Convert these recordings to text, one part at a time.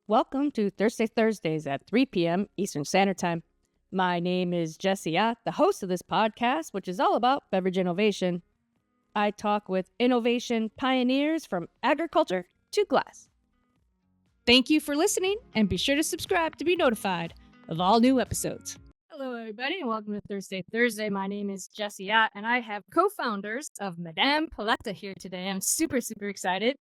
Welcome to Thursdays at 3 p.m. Eastern Standard Time. My name is Jessie Ott, the host of this podcast, which is all about beverage innovation. I talk with innovation pioneers from agriculture to glass. Thank you for listening, and be sure to subscribe to be notified of all new episodes. Hello, everybody, and welcome to Thursday. My name is Jessie Ott, and I have co-founders of Madam Paleta here today. I'm super excited.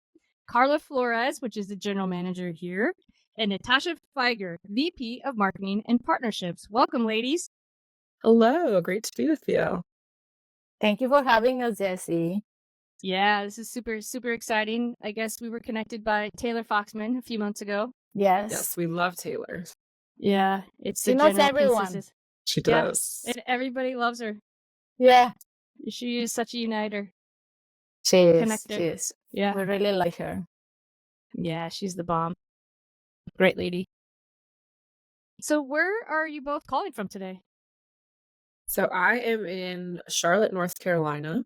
Karla Flores, which is the general manager here, and Natasha Feiger, VP of Marketing and Partnerships. Welcome, ladies. Hello, great to be with you. Thank you for having us, Jessie. Yeah, this is super exciting. I guess we were connected by Taylor Foxman a few months ago. Yes, we love Taylor. Yeah, it's she knows everyone. She does. And everybody loves her. Yeah. She is such a uniter. She is. Connector. She is. Yeah. We really like her. Yeah, she's the bomb. Great lady. So where are you both calling from today? So I am in Charlotte, North Carolina.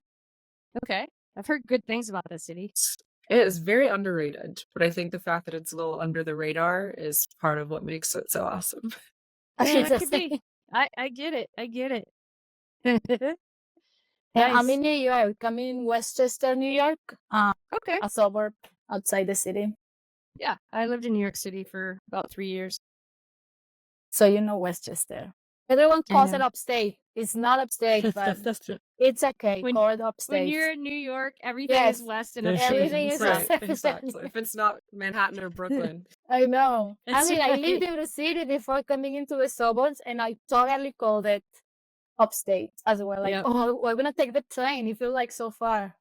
Okay. I've heard good things about this city. It is very underrated, but I think the fact that it's a little under the radar is part of what makes it so awesome. Yeah, that could be. I get it. Nice. I'm in New York. I'm in Westchester, New York. Okay. A suburb outside the city. Yeah, I lived in New York City for about 3 years. So you know Westchester. Everyone calls it upstate. It's not upstate, but it's okay. Call it upstate. When you're in New York, everything is west and upstate. Everything is right, exactly. If it's not Manhattan or Brooklyn. I know. I lived in the city before coming into the suburbs, and I totally called it upstate as well. Like, we're going to take the train. You feel like so far.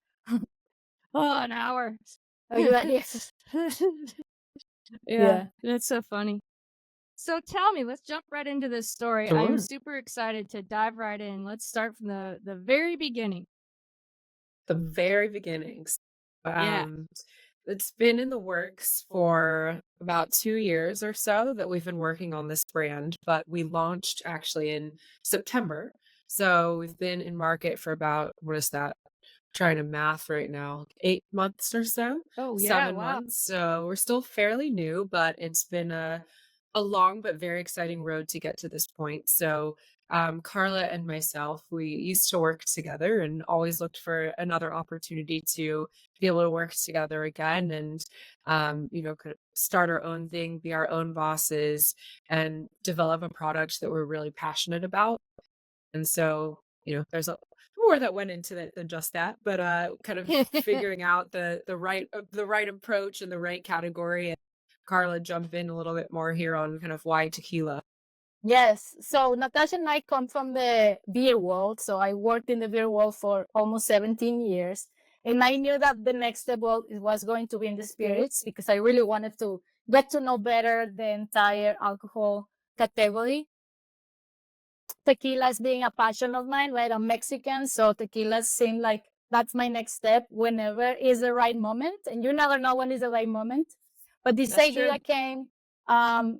An hour. Yes. Yeah, that's so funny. So tell me, let's jump right into this story. Sure. I'm super excited to dive right in. Let's start from the very beginning. The very beginnings. Yeah. It's been in the works for about 2 years or so that we've been working on this brand, but we launched actually in September. So we've been in market for about, what is that? Trying to math right now, 8 months or so. Oh, yeah. 7 months. So we're still fairly new, but it's been a long but very exciting road to get to this point. So Karla and myself, we used to work together and always looked for another opportunity to be able to work together again and, kind of start our own thing, be our own bosses, and develop a product that we're really passionate about. And so, there's more that went into it than just that, but kind of figuring out the right approach and the right category. And Karla, jump in a little bit more here on kind of why tequila. Yes. So Natasha and I come from the beer world. So I worked in the beer world for almost 17 years. And I knew that the next step was going to be in the spirits because I really wanted to get to know better the entire alcohol category. Tequilas being a passion of mine, right? I'm Mexican, so tequilas seem like that's my next step whenever is the right moment. And you never know when is the right moment. But this idea came,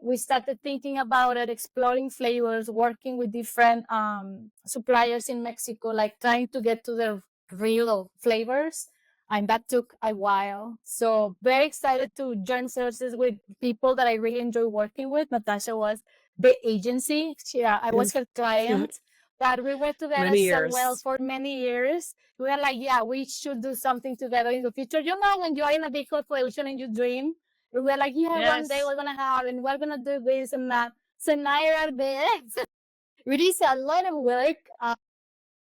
we started thinking about it, exploring flavors, working with different suppliers in Mexico, like trying to get to the real flavors. And that took a while. So very excited to join forces with people that I really enjoy working with. Natasha was the agency. I was her client. But we were together so well for many years. We were like, we should do something together in the future. When you're in a big corporation and you dream, we were like, one day we're going to have, and we're going to do this and that. So now you're there. It is a lot of work.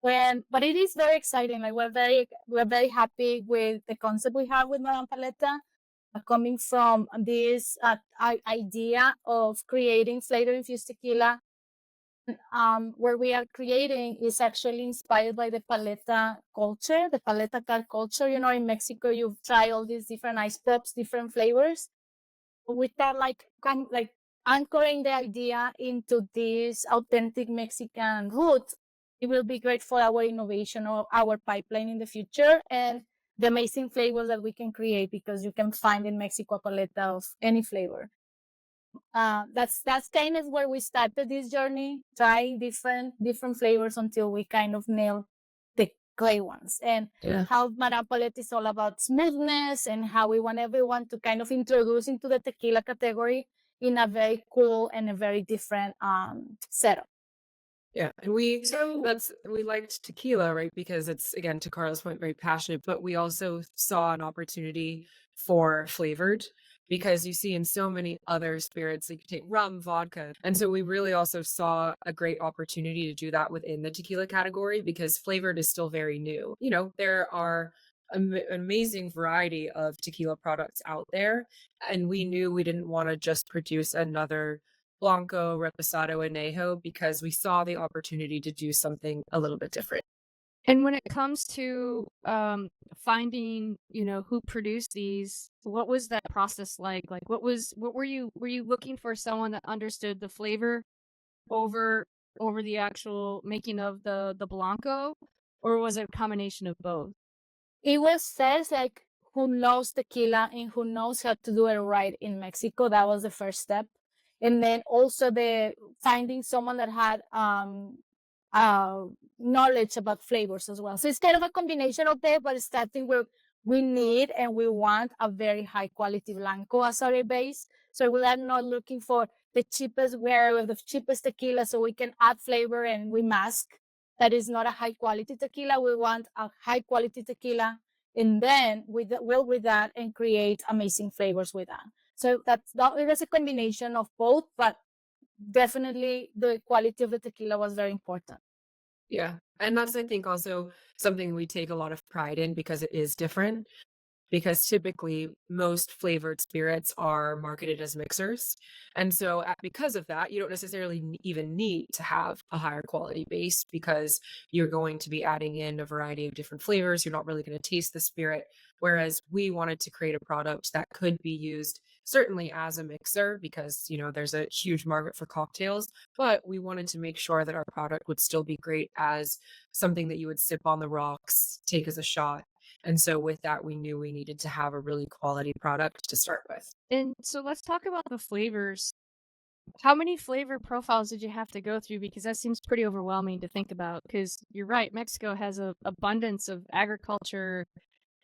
But it is very exciting. Like we're very happy with the concept we have with Madam Paleta, coming from this idea of creating flavor-infused tequila. Where we are creating is actually inspired by the paleta culture, the paleta card culture. In Mexico, you try all these different ice pops, different flavors. With that, like anchoring the idea into this authentic Mexican root, it will be great for our innovation or our pipeline in the future and the amazing flavors that we can create, because you can find in Mexico a paleta of any flavor. That's kind of where we started this journey, trying different flavors until we kind of nailed the great ones. And how Madam Paleta is all about smoothness and how we want everyone to kind of introduce into the tequila category in a very cool and a very different setup. Yeah, and we liked tequila, right? Because it's, again, to Carla's point, very passionate, but we also saw an opportunity for flavored, because you see in so many other spirits, like you take rum, vodka. And so we really also saw a great opportunity to do that within the tequila category, because flavored is still very new. There are an amazing variety of tequila products out there, and we knew we didn't want to just produce another Blanco, Reposado, Añejo, because we saw the opportunity to do something a little bit different. And when it comes to finding, who produced these, what was that process like? Like, what were you looking for someone that understood the flavor over the actual making of the Blanco, or was it a combination of both? It was says like who knows tequila and who knows how to do it right in Mexico. That was the first step. And then also the finding someone that had knowledge about flavors as well. So it's kind of a combination of that, but starting where we need and we want a very high quality Blanco as our base. So we are not looking for the cheapest, where the cheapest tequila so we can add flavor and we mask. That is not a high quality tequila. We want a high quality tequila, and then with that and create amazing flavors with that. So it was a combination of both, but definitely the quality of the tequila was very important. Yeah. And that's, I think, also something we take a lot of pride in, because it is different. Because typically most flavored spirits are marketed as mixers. And so because of that, you don't necessarily even need to have a higher quality base, because you're going to be adding in a variety of different flavors. You're not really going to taste the spirit. Whereas we wanted to create a product that could be used certainly as a mixer, because, there's a huge market for cocktails, but we wanted to make sure that our product would still be great as something that you would sip on the rocks, take as a shot. And so with that, we knew we needed to have a really quality product to start with. And so let's talk about the flavors. How many flavor profiles did you have to go through? Because that seems pretty overwhelming to think about. Because you're right, Mexico has an abundance of agriculture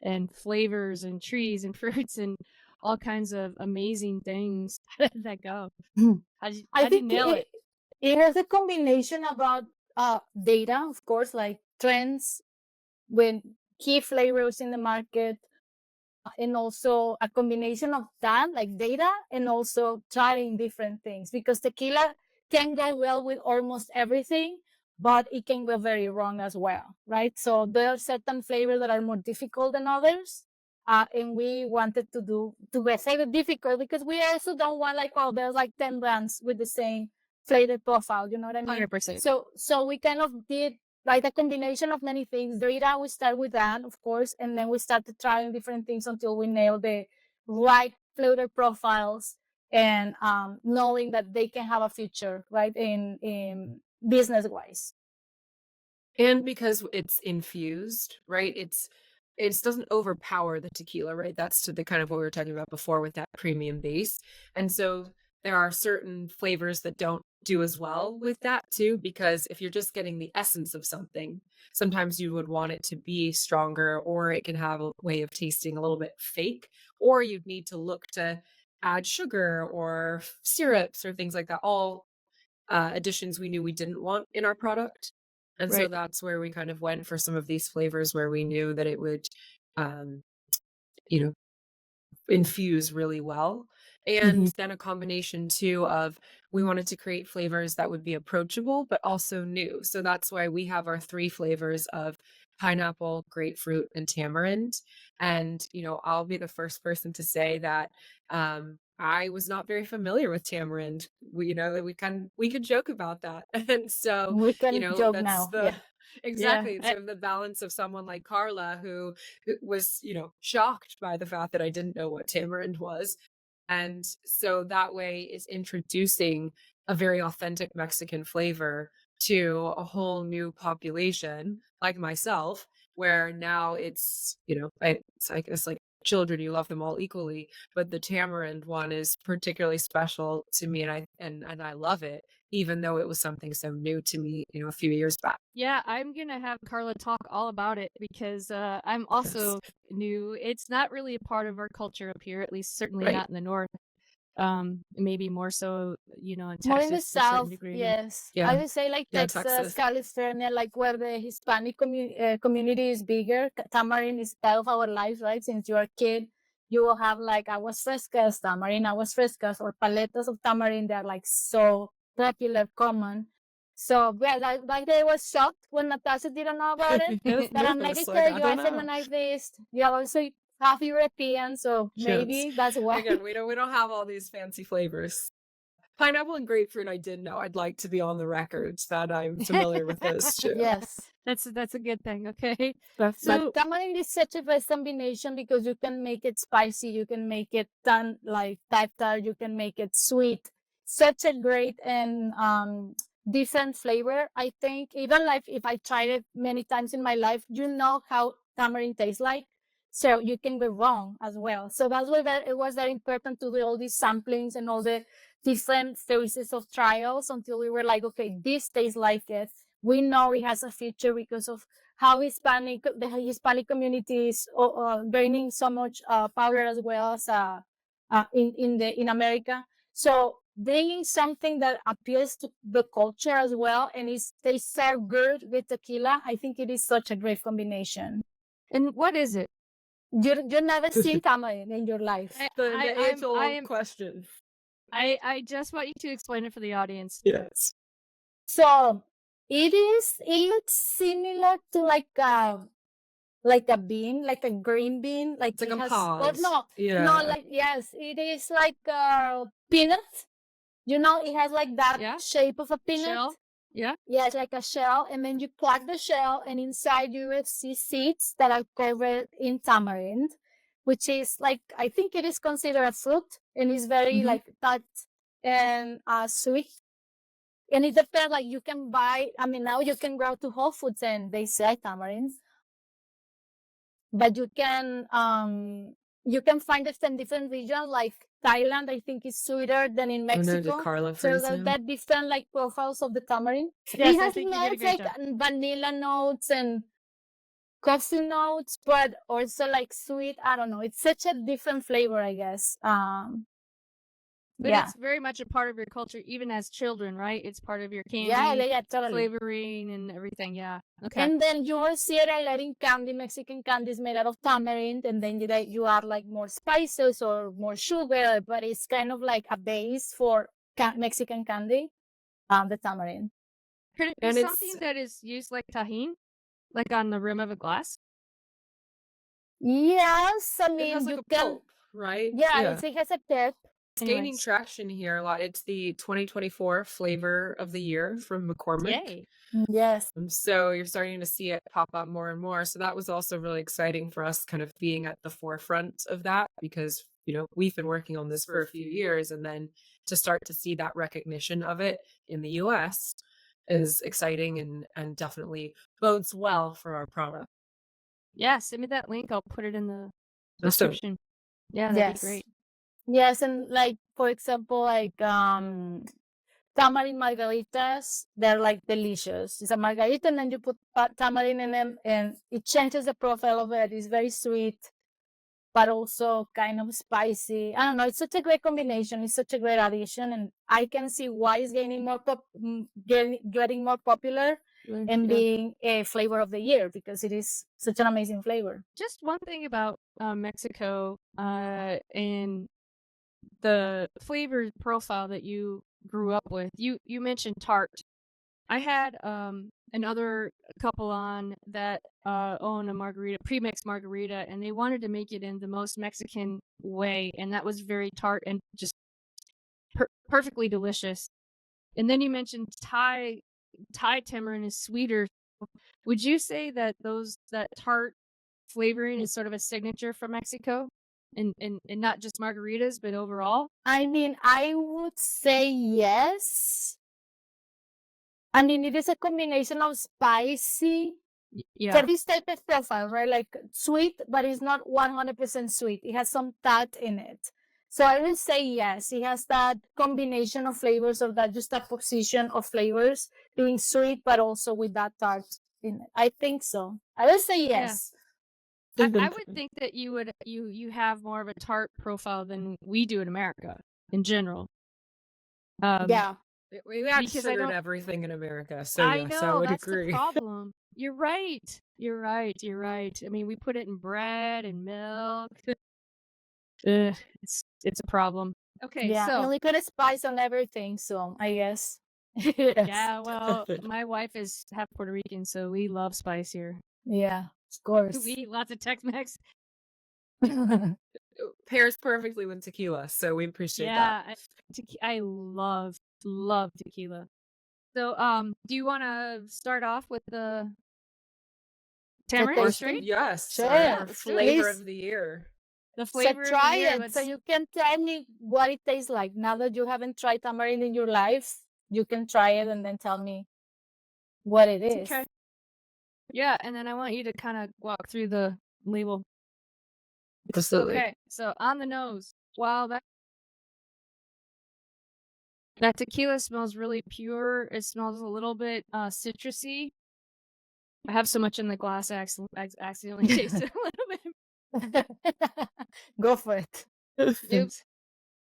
and flavors and trees and fruits and all kinds of amazing things. How did that go? How did you nail it? It has a combination about data, of course, like trends, when key flavors in the market, and also a combination of that, like data, and also trying different things, because tequila can go well with almost everything, but it can go very wrong as well, right? So there are certain flavors that are more difficult than others. And we wanted to say the difficult, because we also don't want like, well, there's like 10 brands with the same flavor profile, you know what I mean? 100%. So we kind of did like a combination of many things. Data, we start with that, of course, and then we started trying different things until we nailed the right flavor profiles, and knowing that they can have a future, right, in business wise. And because it's infused, right? It doesn't overpower the tequila, right? That's to the kind of what we were talking about before with that premium base. And so there are certain flavors that don't do as well with that too, because if you're just getting the essence of something, sometimes you would want it to be stronger, or it can have a way of tasting a little bit fake, or you'd need to look to add sugar or syrups or things like that. All additions we knew we didn't want in our product. And so Right. that's where we kind of went for some of these flavors where we knew that it would, um, you know, infuse really well. And then a combination too of, we wanted to create flavors that would be approachable but also new. So that's why we have our 3 flavors of pineapple, grapefruit, and tamarind. And I'll be the first person to say that I was not very familiar with tamarind. We could joke about that. And so We can joke that's now. the Yeah. exactly sort of the balance of someone like Karla, who was shocked by the fact that I didn't know what tamarind was. And so that way is introducing a very authentic Mexican flavor to a whole new population like myself, where now it's, it's, I guess, like children, you love them all equally, but the tamarind one is particularly special to me, and I love it, even though it was something so new to me, a few years back. Yeah, I'm gonna have Karla talk all about it, because I'm also new. It's not really a part of our culture up here, at least certainly Right. not in the north. maybe more so, in More in the Texas to a certain south, degree. yes. I Yeah. would say like Yeah, Texas, Texas. California, like where the Hispanic community is bigger. Tamarind is part of our lives, right? Since you're a kid, you will have like aguas frescas, tamarind, aguas frescas, or paletas of tamarind. They're like so popular, common. So yeah, like they was shocked when Natasha didn't know about it. But I'm like, It's okay, I you are don't from know. the Northeast. You are also half European, so Yes. maybe that's why. Again, we don't have all these fancy flavors. Pineapple and grapefruit, I did know. I'd like to be on the record that I'm familiar with those too. Yes. That's a good thing. Okay. But So tamarind is such a best combination because you can make it spicy, you can make it like tartar, you can make it sweet. Such a great and different flavor. I think even like if I tried it many times in my life, you know how tamarind tastes like. So you can go wrong as well. So that's why it was very important to do all these samplings and all the different phases of trials until we were like, okay, this tastes like it. We know it has a future because of how the Hispanic community is gaining so much power as well as in America. So bringing something that appeals to the culture as well and they serve good with tequila, I think it is such a great combination. and what is it? You never seen tamarind in your life. The I age-old am question. I just want you to explain it for the audience. Yes. So it looks similar to like a bean, like a green bean, like It's like it a has. pod. No, Yeah. like yes, it is like peanut. It has like that Yeah. shape of a peanut. Shell. Yeah. Yeah, it's like a shell, and then you crack the shell, and inside you will see seeds that are covered in tamarind, which is like I think it is considered a fruit, and it's very like tart and sweet. And it depends, like you can buy. I mean, now you can go to Whole Foods and they sell tamarind, but you can find it in different regions. Like Thailand, I think is sweeter than in Oh no, Mexico. did Karla So freeze now? that different like profiles of the tamarind. Yes, It I has think you did a notes great like job. vanilla notes and coffee notes, but also like sweet. I don't know. It's such a different flavor, I guess. But Yeah. it's very much a part of your culture, even as children, right? It's part of your candy, Yeah, totally. flavoring, and everything. Yeah. Okay. And then you will see it letting candy, Mexican candy is made out of tamarind, and then you add like more spices or more sugar, but it's kind of like a base for Mexican candy, the tamarind. Could it be And something that is used like tahine, like on the rim of a glass? Yes, I it mean has like you a can. pulp, right? Yeah, it has a pulp. It's gaining Anyways. traction here a lot. It's the 2024 flavor of the year from McCormick. Yay. Yes. So you're starting to see it pop up more and more. So that was also really exciting for us, kind of being at the forefront of that, because we've been working on this for a few years, and then to start to see that recognition of it in the US is exciting and definitely bodes well for our product. Yeah, send me that link. I'll put it in the Awesome. description. Yeah, that'd be great. Yes, and like for example, like tamarind margaritas, they're like delicious. It's a margarita, and then you put tamarind in them, and it changes the profile of it. It's very sweet, but also kind of spicy. I don't know. It's such a great combination. It's such a great addition, and I can see why it's gaining getting more popular and being a flavor of the year, because it is such an amazing flavor. Just one thing about Mexico and the flavor profile that you grew up with. You mentioned tart. I had another couple on that own a margarita, pre-mixed margarita, and they wanted to make it in the most Mexican way, and that was very tart and just perfectly delicious. And then you mentioned Thai tamarind is sweeter. Would you say that that tart flavoring is sort of a signature for Mexico, and not just margaritas, but overall? I mean, I would say yes. I mean, it is a combination of spicy for this type of profile, right? Like sweet, but it's not 100% sweet. It has some tart in it. So I would say yes. It has that combination of flavors, of that juxtaposition of flavors, being sweet, but also with that tart in it. I think so. I would say yes. I would think that you have more of a tart profile than we do in America. in general. Yeah. We add Because I sugar don't. to everything in America, so I yes, I know would that's the agree. problem. You're right. You're right. You're right. I mean, we put it in bread and milk. It's a problem. Okay, Yeah. so And liquid spice on everything. So I guess. Yes. yeah, well, my wife is half Puerto Rican, so we love spice here. Yeah. Of We course. eat lots of Tex-Mex. Pairs perfectly with tequila, so we appreciate that. Yeah, I love tequila. So, do you want to start off with the The tamarind Or straight? tasting. yes, Sure. Yeah, our let's do it. flavor Please. of the year. The So flavor of the try year. it. So Let's. you can tell me what it tastes like. Now that you haven't tried tamarind in your life, you can try it and then tell me what it is. Okay. Yeah, and then I want you to kind of walk through the label. Absolutely. Okay, so on the nose. Wow, that tequila smells really pure. It smells a little bit citrusy. I have so much in the glass, I accidentally tasted a little bit. Go for it. Oops.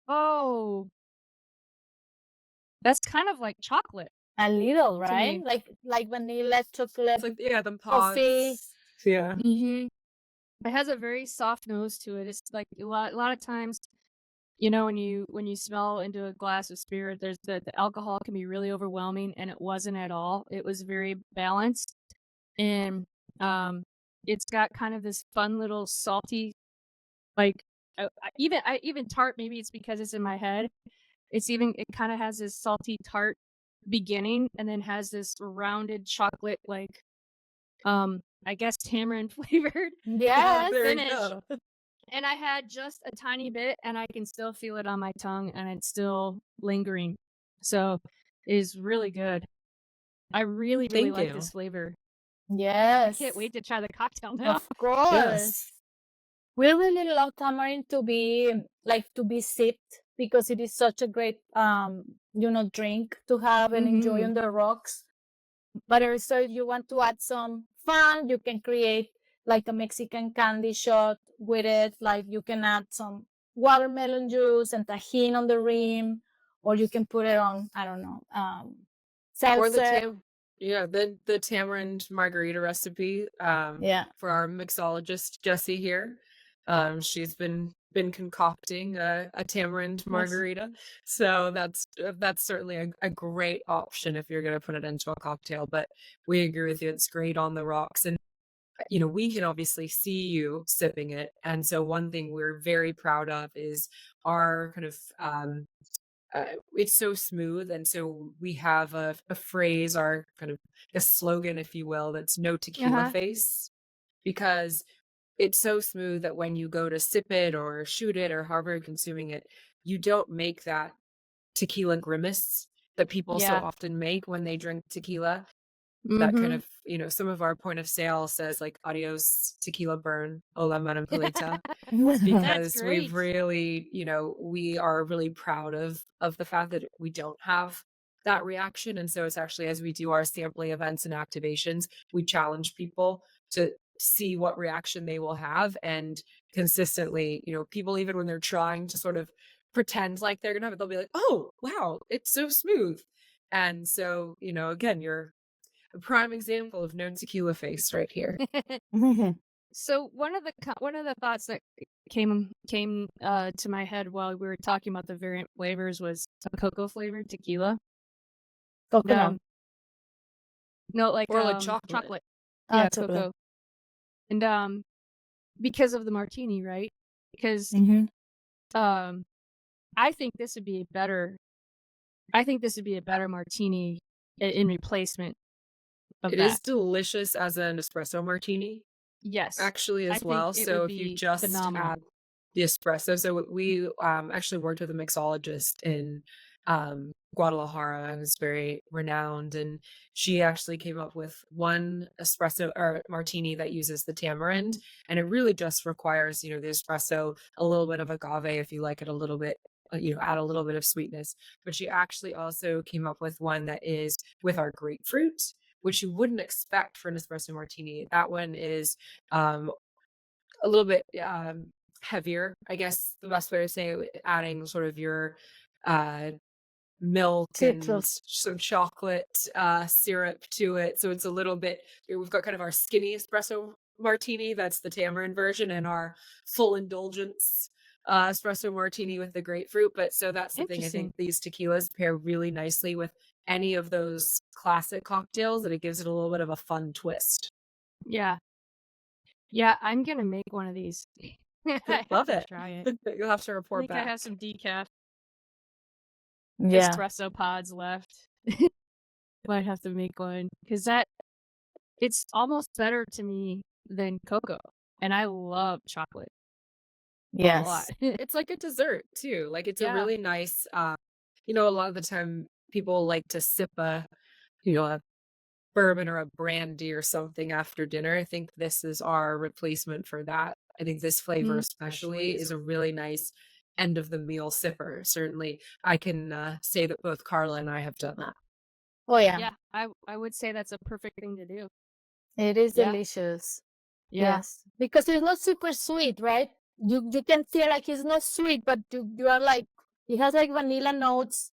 Oh, that's kind of like chocolate A little, to right? me. Like vanilla, chocolate, It's like the coffee. pods. Yeah. Mm-hmm. It has a very soft nose to it. It's like a lot of times, you know, when you smell into a glass of spirit, there's the alcohol can be really overwhelming, and it wasn't at all. It was very balanced, and it's got kind of this fun little salty, like even tart. Maybe it's because it's in my head. It kind of has this salty tart beginning, and then has this rounded chocolate I guess tamarind flavored Yes. There you finish. go. And I had just a tiny bit, and I can still feel it on my tongue, and it's still lingering. So it is really good. I really Thank like you. this flavor. Yes. I can't wait to try the cocktail now. Of course. Yes. We really love tamarind to be sipped because it is such a great drink to have and enjoy Mhm. on the rocks. But also if you want to add some fun, you can create like a Mexican candy shot with it. Like you can add some watermelon juice and tahini on the rim, or you can put it on, I don't know, Or the seltzer. the tamarind margarita recipe Yeah. for our mixologist Jessie here. She's been concocting a tamarind Nice. margarita, so that's certainly a great option if you're going to put it into a cocktail. But we agree with you; it's great on the rocks, and we can obviously see you sipping it. And so one thing we're very proud of is our kind of it's so smooth, and so we have a phrase, our kind of a slogan, if you will, that's no tequila Uh-huh. face, because it's so smooth that when you go to sip it or shoot it or however you're consuming it, you don't make that tequila grimace that people so Yeah. often make when they drink tequila. That kind Mhm. of, some of our point of sale says like adios tequila burn, hola Madam Paleta, That's because great. we've really, we are really proud of the fact that we don't have that reaction. And so it's actually, as we do our sampling events and activations, we challenge people to see what reaction they will have. And consistently, people, even when they're trying to sort of pretend like they're gonna have it, they'll be like, oh wow, it's so smooth. And so, again, you're a prime example of known tequila face right here. So one of the thoughts that came to my head while we were talking about the variant flavors was a cocoa flavored tequila. Coconut. No, like Or like chocolate. chocolate. Ah, Yeah, chocolate. cocoa. And because of the martini, right? Because Mhm. I think this would be a better martini in replacement of It that. is delicious as an espresso martini, Yes. actually, I as think well. it So would if you be just phenomenal. add the espresso, so we actually worked with a mixologist in Guadalajara, who's very renowned, and she actually came up with one espresso or martini that uses the tamarind, and it really just requires, the espresso, a little bit of agave if you like it a little bit, add a little bit of sweetness. But she actually also came up with one that is with our grapefruit, which you wouldn't expect for an espresso martini. That one is a little bit heavier, I guess the best way to say it, adding sort of your uh milk and Citrus. some chocolate syrup to it. So it's a little bit, we've got kind of our skinny espresso martini, that's the tamarind version, and our full indulgence espresso martini with the grapefruit. But so that's the thing. I Interesting. think these tequilas pair really nicely with any of those classic cocktails, and it gives it a little bit of a fun twist. Yeah. Yeah, I'm gonna make one of these. I have Love to it. try it. You'll have to I report think I back. have some decaf Yeah. espresso pods left. Might have to make one because it's almost better to me than cocoa, and I love chocolate a lot. Yes. It's like a dessert too. Like it's a Yeah. really nice a lot of the time people like to sip a bourbon or a brandy or something after dinner. I think this is our replacement for that. I think this flavor especially is a really nice end of the meal sipper. Certainly I can say that both Karla and I have done that. Oh yeah. Yeah, I would say that's a perfect thing to do. It is Yeah. delicious. Yeah. Yes. Because it's not super sweet, right? You can feel like it's not sweet, but you are like, it has like vanilla notes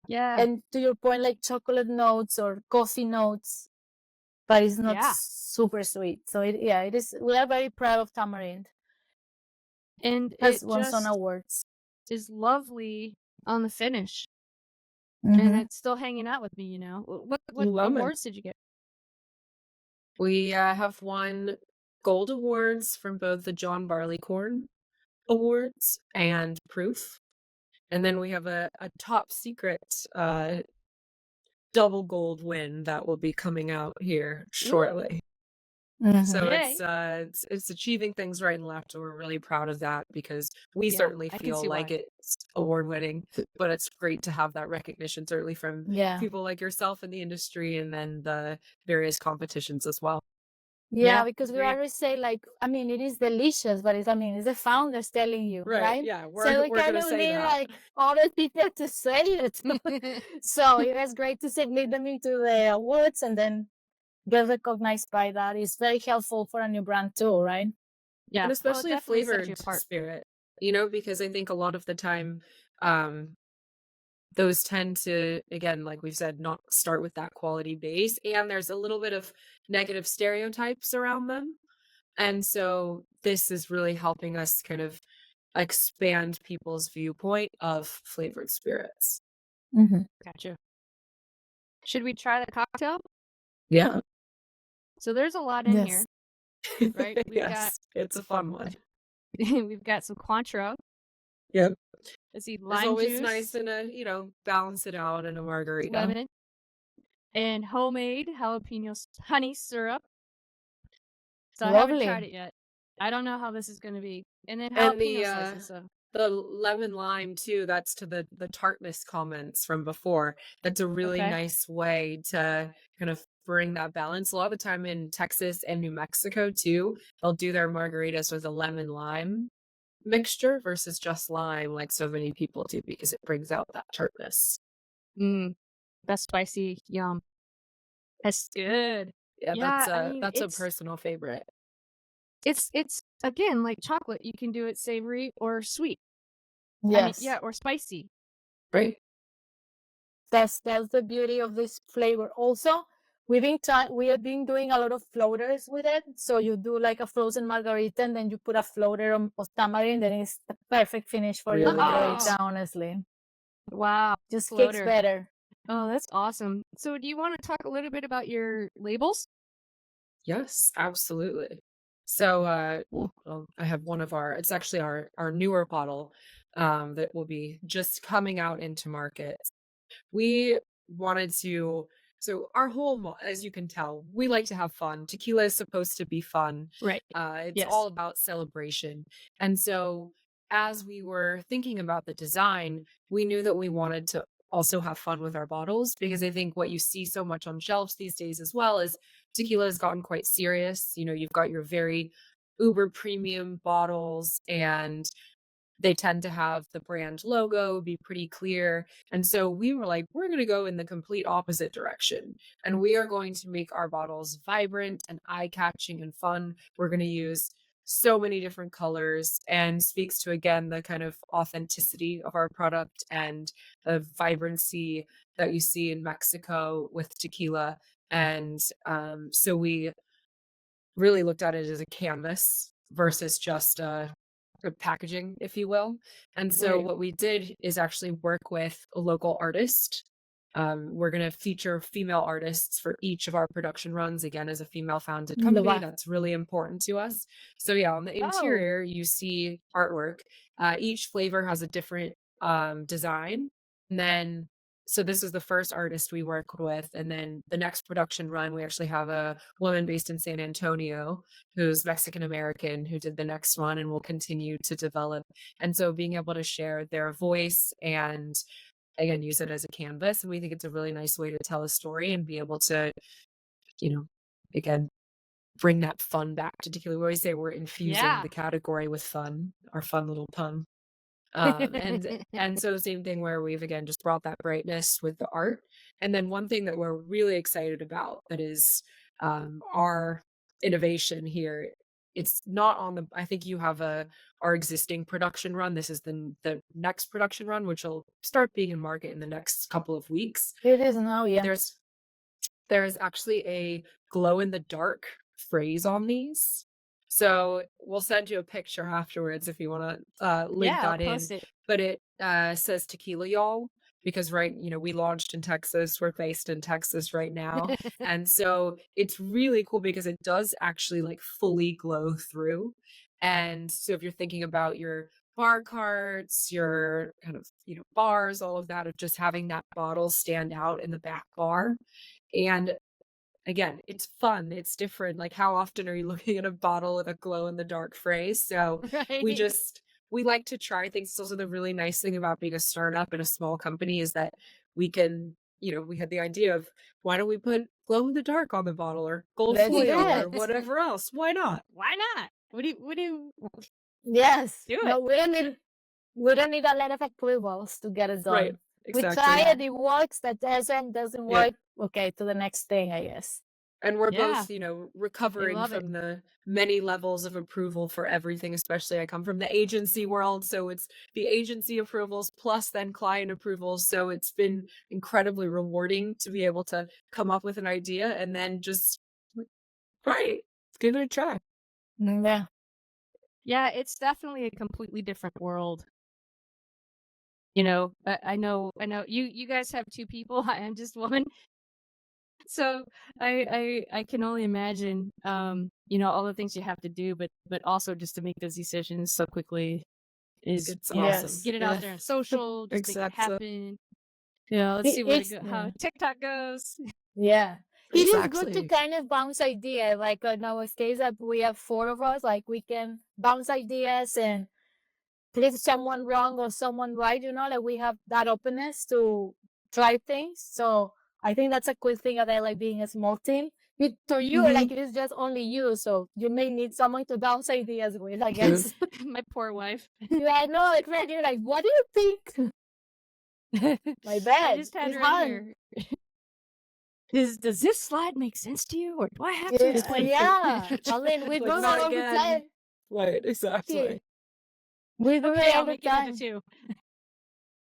Yeah. and to your point, like chocolate notes or coffee notes, but it's not Yeah. super sweet. So it is. We are very proud of Tamarind. And Has it won some just awards. is lovely on the finish. Mhm. And it's still hanging out with me, you know. What Love it. awards did you get? We have won gold awards from both the John Barlycorn Awards and Proof. And then we have a top secret double gold win that will be coming out here shortly. Mhm. So Yay. it's achieving things right and left, and we're really proud of that because we Yeah, certainly I can feel see like why. it's award winning, but it's great to have that recognition, certainly from Yeah. people like yourself in the industry and then the various competitions as well. Yeah, Yeah, because we agreed. always say like, I mean, it is delicious, but it's the founders telling you, Right. right? Yeah, So we we're kind gonna of say need that. like other people to say it. So it was great to submit them into the awards and then get recognized by that. It's very helpful for a new brand too, right? Yeah. And Well, it especially a definitely sets you flavored apart. spirit, because I think a lot of the time, those tend to, again, like we've said, not start with that quality base, and there's a little bit of negative stereotypes around them. And so this is really helping us kind of expand people's viewpoint of flavored spirits. Mm-hmm. Gotcha. Should we try the cocktail? Yeah. So there's a lot in Yes. here, right? Yes, it's a fun one. We've got some Cointreau. Yep. Let's see, It's lime always juice, nice in balance it out in a margarita. lemon, and homemade jalapeno honey syrup. So I haven't tried Lovely. it yet. I don't know how this is going to be. And then And jalapeno slices. So the lemon lime too, that's to the tartness comments from before. That's a really Okay. nice way to kind of bring that balance. A lot of the time in Texas and New Mexico too, they'll do their margaritas with a lemon lime mixture versus just lime like so many people do because it brings out that tartness. That's spicy. Yum. That's good. Yeah, Yeah, I mean, that's a personal favorite. it's again like chocolate. You can do it savory or sweet. I mean, Yes. yeah, or spicy. Right? That's the beauty of this flavor. Also, we have been doing a lot of floaters with it. So you do like a frozen margarita and then you put a floater of tamarind, and it's the perfect finish for your Really margarita, nice. honestly. Wow. Just Floater. kicks better. Oh, that's awesome. So do you want to talk a little bit about your labels? Yes, absolutely. So I have one of it's actually our newer bottle that will be just coming out into market. We wanted to, so our whole, as you can tell, we like to have fun. Tequila is supposed to be fun. Right. It's Yes. all about celebration. And so as we were thinking about the design, we knew that we wanted to also have fun with our bottles, because I think what you see so much on shelves these days as well is tequila has gotten quite serious. You've got your very uber premium bottles, and they tend to have the brand logo be pretty clear. And so we were like, we're going to go in the complete opposite direction. And we are going to make our bottles vibrant and eye-catching and fun. We're going to use so many different colors and speaks to, again, the kind of authenticity of our product and the vibrancy that you see in Mexico with tequila. And so we really looked at it as a canvas versus just a packaging, if you will. And so Right. what we did is actually work with a local artist. We're going to feature female artists for each of our production runs, again, as a female founded company. Wow. That's really important to us. So, yeah, on the Oh, interior, you see artwork. Each flavor has a different design. And then, so this is the first artist we worked with. And then the next production run, we actually have a woman based in San Antonio who's Mexican American who did the next one and will continue to develop. And so being able to share their voice and again use it as a canvas, and we think it's a really nice way to tell a story and be able to, you know, again bring that fun back to tequila. We always say we're infusing yeah. the category with fun, our fun little pun. And so the same thing where we've again just brought that brightness with the art. And then one thing that we're really excited about that is our innovation here. It's not on the, I think you have our existing production run. This is the next production run, which will start being in market in the next couple of weeks. It is now, yeah. There is actually a glow in the dark phrase on these. So we'll send you a picture afterwards if you want to link Yeah, I'll that in. post it. But it says tequila, y'all, because we launched in Texas. We're based in Texas right now. And so it's really cool because it does actually like fully glow through. And so if you're thinking about your bar carts, your kind of, bars, all of that, of just having that bottle stand out in the back bar. And again, it's fun, it's different. Like, how often are you looking at a bottle with a glow in the dark phrase? So we Right. just we like to try things. It's also the really nice thing about being a startup and a small company is that we can, we had the idea of why don't we put glow in the dark on the bottle or gold Let's do foil or it. whatever else? Why not? Why not? What do you Yes. do No, it? we don't need a lot of approvals to get it Right. done. We Exactly. try Yeah. it, it works, that doesn't Yeah. work. Okay, to the next thing, I guess. And we're Yeah. both, recovering love it. from the many levels of approval for everything, especially I come from the agency world. So it's the agency approvals plus then client approvals. So it's been incredibly rewarding to be able to come up with an idea and then just, right, give it a try. Yeah. Yeah, it's definitely a completely different world. I know you guys have two people, I am just one. So I can only imagine all the things you have to do, but also just to make those decisions so quickly is It's Yes. awesome. get it Yeah. out there on social, just make it Exactly. happen. Let's see It's how TikTok goes. yeah. It is good to Exactly. kind of bounce ideas. Like in our case, that we have four of us, like we can bounce ideas and prove someone wrong or someone right. Like we have that openness to try things. So I think that's a cool thing about like being a small team. For you, Mhm. like it is just only you, so you may need someone to bounce ideas with, I guess. My poor wife. I know it's right. You're like, what do you think? My I bad. just had It's her in hard. here. Does this slide make sense to you, or do I have to Yeah, explain it? yeah. I mean, we Like, do it not all the again. time. Right. Exactly. We do Okay, it all I'll the make it time. into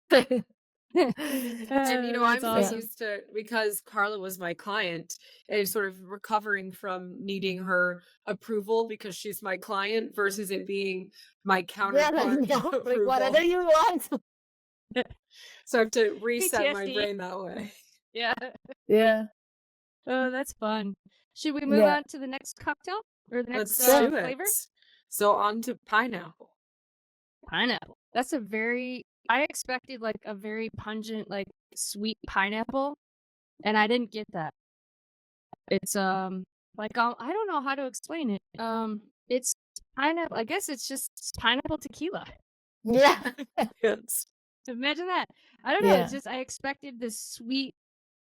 two. And I'm That's so awesome. used to, because Karla was my client and sort of recovering from needing her approval because she's my client versus it being my Yeah, counterpart like, like whatever approval. you want. So I have to reset my PTSD. brain that way. Yeah. Yeah. Oh, that's fun. Should we move Yeah. on to the next cocktail or the next Let's do flavor? it. So on to pineapple. Pineapple. That's I expected like a very pungent, like sweet pineapple, and I didn't get that. It's like I don't know how to explain it. It's pineapple. I guess it's just pineapple tequila. Yeah. Yes. Imagine that. I don't know. Yeah. It's just I expected this sweet,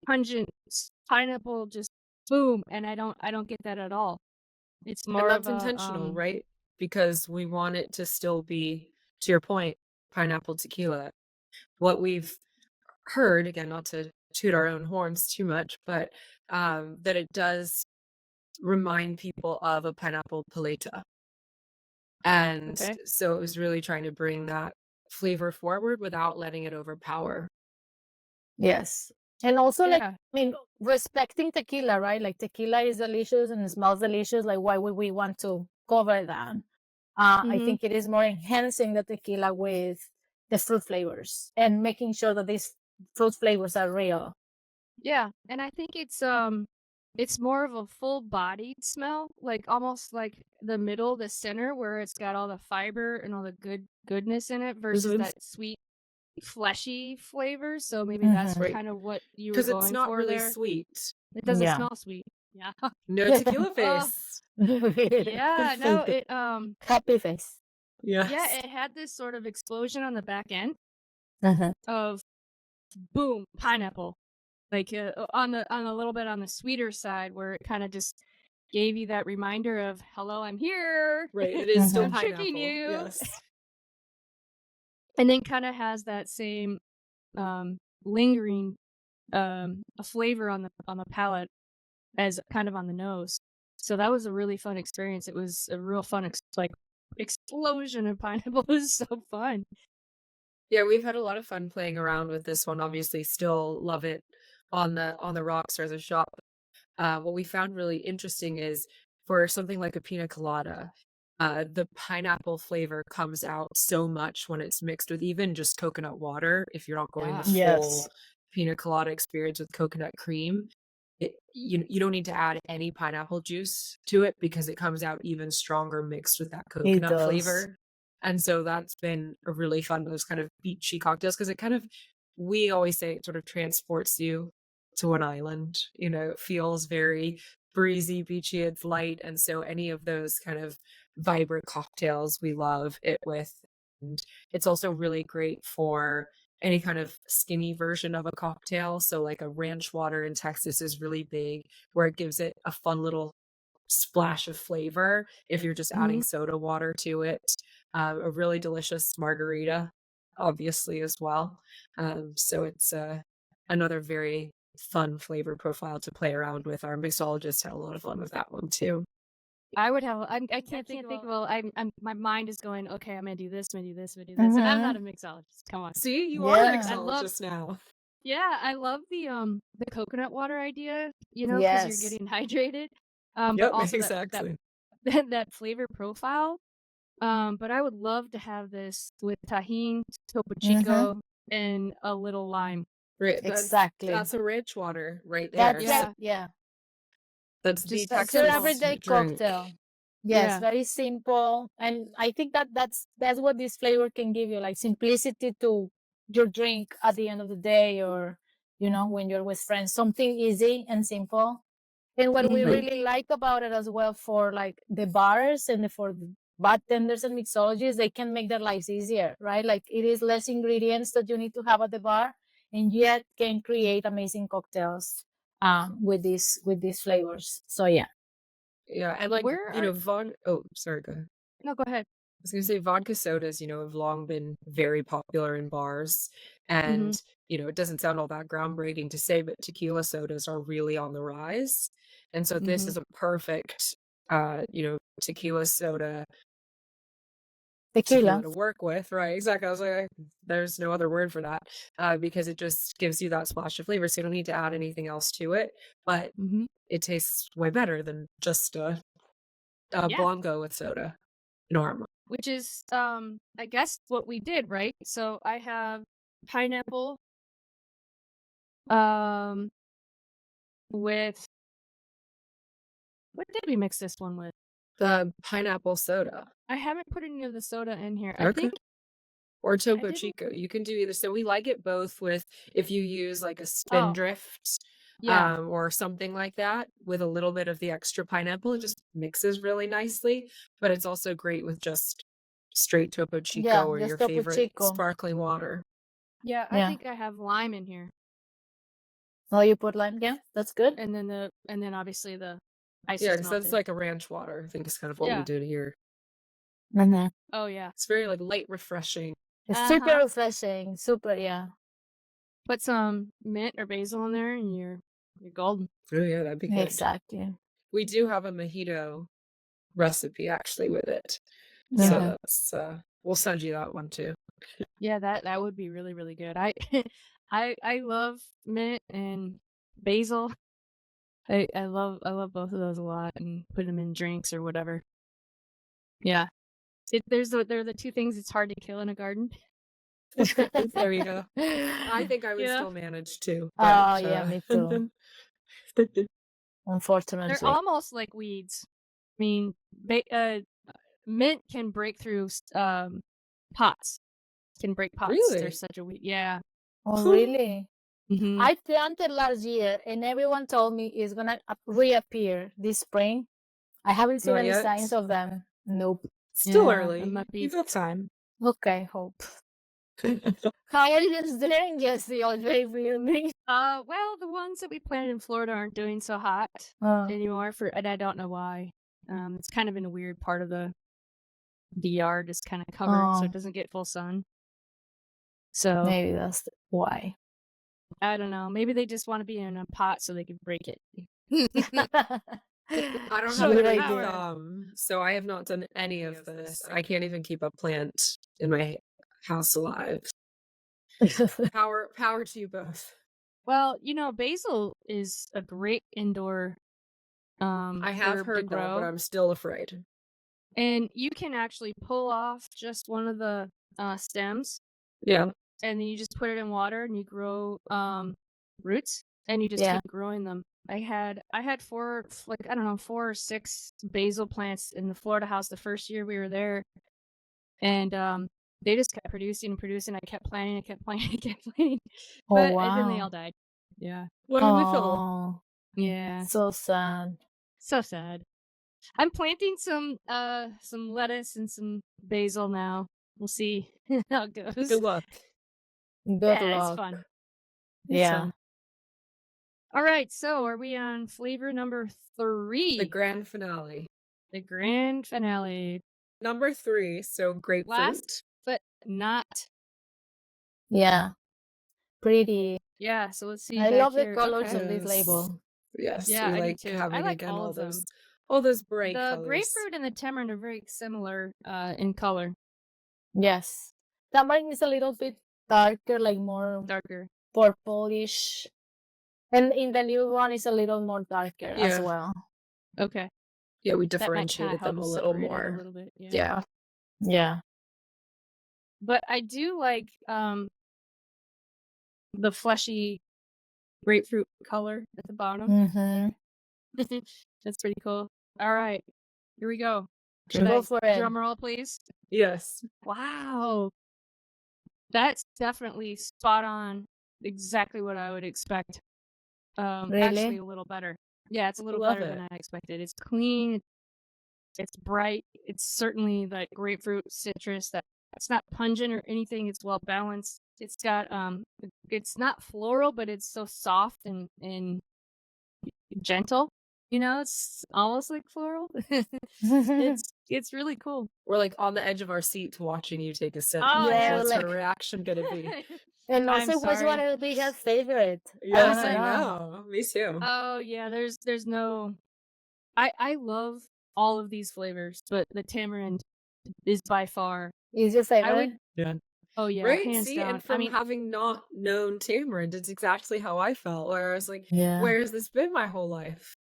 pungent pineapple, just boom, and I don't get that at all. It's And more that's of a intentional, right? Because we want it to still be, to your point, pineapple tequila. What we've heard, again, not to toot our own horns too much, but that it does remind people of a pineapple paleta. And Okay. so it was really trying to bring that flavor forward without letting it overpower. Yes. And also, like, Yeah. I mean, respecting tequila, right? Like, tequila is delicious and it smells delicious. Like, why would we want to cover that? I Mm-hmm. think it is more enhancing the tequila with the fruit flavors and making sure that these fruit flavors are real. Yeah, and I think it's more of a full-bodied smell, like almost like the middle, the center, where it's got all the fiber and all the goodness in it versus Mhm. that sweet, fleshy flavor. So maybe that's Mhm. Right. kind of what you were Because it's going not for really there. sweet. It doesn't Yeah. smell sweet. Yeah. No tequila Oh, face. yeah, no, Happy face. yeah, Yes. it had this sort of explosion on the back end Uh-huh. of boom, pineapple. Like on a little bit on the sweeter side where it kind of just gave you that reminder of hello, I'm here. Right. It is still Mhm. I'm tricking pineapple. you. Yes. And then kind of has that same lingering a flavor on the palate as kind of on the nose. So that was a really fun experience. It was a real fun like explosion of pineapple. It was so fun. Yeah, we've had a lot of fun playing around with this one. Obviously, still love it on the rocks or as a shot. What we found really interesting is for something like a pina colada, the pineapple flavor comes out so much when it's mixed with even just coconut water. If you're not going the Yeah. full Yes. pina colada experience with coconut cream, you don't need to add any pineapple juice to it because it comes out even stronger mixed with that It coconut does. flavor. And so that's been a really fun, those kind of beachy cocktails because it kind of, we always say it sort of transports you to an island. You know, it feels very breezy, beachy, it's light. And so any of those kind of vibrant cocktails we love it with. And it's also really great for any kind of skinny version of a cocktail. So like a ranch water in Texas is really big where it gives it a fun little splash of flavor if you're just Hmm. adding soda water to it. A really delicious margarita, obviously, as well. So it's another very fun flavor profile to play around with. Our mixologist had a lot of fun with that one too. I would have. I can't think. Well, I'm. My mind is going. Okay, I'm gonna do this. I'm gonna do this. I'm gonna do this. And I'm not Mhm. a mixologist. Come on. See, you are a Yeah. I love. mixologist now. Yeah, I love the coconut water idea. You know, because you're Yes. getting hydrated. But Yep, also that exactly. that flavor profile. But I would love to have this with tahine, topo Mhm. chico, and a little lime. Right, Exactly. that's a ranch water right there. That's Yeah, yeah. That's the just That's your simple. Texas everyday drink. cocktail. Yes, Yeah. very simple. And I think that's what this flavor can give you, like simplicity to your drink at the end of the day or when you're with friends. Something easy and simple. And what we Right. Hmm. really like about it as well for like the bars and for the bartenders and mixologists, they can make their lives easier, right? Like it is less ingredients that you need to have at the bar and yet can create amazing cocktails with these flavors. So yeah. Yeah, and like, Where are? oh, sorry, go ahead. No, go ahead. I was gonna say vodka sodas, have long been very popular in bars. Hmm. And, it doesn't sound all that groundbreaking to say, but tequila sodas are really on the rise. And so this Hmm. is a perfect, tequila soda tequila Tequila. to work with, right? Exactly. I was like, there's no other word for that, because it just gives you that splash of flavor. So you don't need to add anything else to it, but Hmm. it tastes way better than just a Yeah. Blanco with soda. Normal. Which is I guess what we did, right? So I have pineapple um with what did we mix this one with? The pineapple soda. I haven't put any of the soda in here. I Okay. think Or I Topo didn't. Chico. You can do either. So we like it both with if you use like a Oh, spindrift, yeah. or something like that with a little bit of the extra pineapple. It just mixes really nicely. But it's also great with just straight Topo Chico Yeah, or your just Topo favorite Chico. sparkling water. Yeah, I Yeah. think I have lime in here. Oh, you put lime? Yeah, that's good. And then obviously the ice Yeah, is because that's melted. like a ranch water. I think is kind of what we Yeah. did here. Mhm. Oh yeah. It's very like light, refreshing. It's super Uh-huh. refreshing. Super, yeah. Put some mint or basil in there and you're golden. Oh yeah, that'd be good. Exactly. We do have a mojito recipe actually with it. So Yeah. that's we'll send you that one too. Yeah, that would be really, really good. I love mint and basil. I love both of those a lot and put them in drinks or whatever. Yeah. They're the two things it's hard to kill in a garden. There you go. I think I would Yeah. still manage to. Oh, yeah, me too. They're Unfortunately. almost like weeds. I mean, mint can break through pots. Can break pots. Really? They're such a weed. Yeah. Oh, really? Mhm. I planted last year, and everyone told me it's gonna reappear this spring. I haven't seen Not any yet? signs of them. Nope. Still Yeah, early. it might be. You've got time. Okay, hope. How are you doing, Jesse? Already filming? Well, the ones that we planted in Florida aren't doing so hot anymore and I don't know why. It's kind of in a weird part of the yard, it's kind of covered so it doesn't get full sun. So maybe that's why. I don't know. Maybe they just want to be in a pot so they can break it. I don't So have a good great idea. thumb, so I have not done any of this. I can't even keep a plant in my house alive. Power to you both. Well, basil is a great indoor I have herb to heard that, grow. but I'm still afraid. And you can actually pull off just one of the stems. Yeah. And then you just put it in water and you grow roots and you just Yeah. keep growing them. I had 4 or 6 basil plants in the Florida house the first year we were there. And they just kept producing and producing. I kept planting, Oh, but wow. then they all died. Yeah. Wonderful. Oh, Yeah. so sad. So sad. I'm planting some lettuce and some basil now. We'll see how it goes. Good luck. Good Yeah, luck. it's fun. It's Yeah. fun. All right, so are we on flavor number 3? The grand finale. The grand finale. Number 3, so grapefruit. Last, but not. Yeah. Pretty. Yeah, so let's see. I back love the here. colors Okay. of this label. Yes, Yeah, we I do like too. having I like again all all of them. those bright The colors. grapefruit and the tamarind are very similar in color, Yes. Tamarind is a little bit darker, like more darker. purplish. And in the new one, it's a little more darker as Yeah. well. Okay. Yeah, we That might kinda differentiated help them a us little separate it more. a little bit. Yeah. Yeah. Yeah. But I do like the fleshy grapefruit color at the bottom. Mm-hmm. That's pretty cool. All right, here we go. Go for it. Drum roll, please. Yes. Wow, that's definitely spot on. Exactly what I would expect. Really? Actually, a little better. Yeah, it's a little Love better than it. I expected. It's clean. It's bright. It's certainly like grapefruit citrus. It's not pungent or anything. It's well balanced. It's got it's not floral, but it's so soft and gentle. It's almost like floral. It's really cool. We're like on the edge of our seats watching you take a sip. Oh, yeah, What's like- her reaction gonna be? And I'm also, which sorry. one will be her favorite? Yes, I I don't know. Me too. Oh yeah, there's no. I love all of these flavors, but the tamarind is by far. Is your favorite? Yeah. Oh yeah, Right? hands See, down. and from having not known tamarind, it's exactly how I felt. Where I was like, Yeah. where has this been my whole life?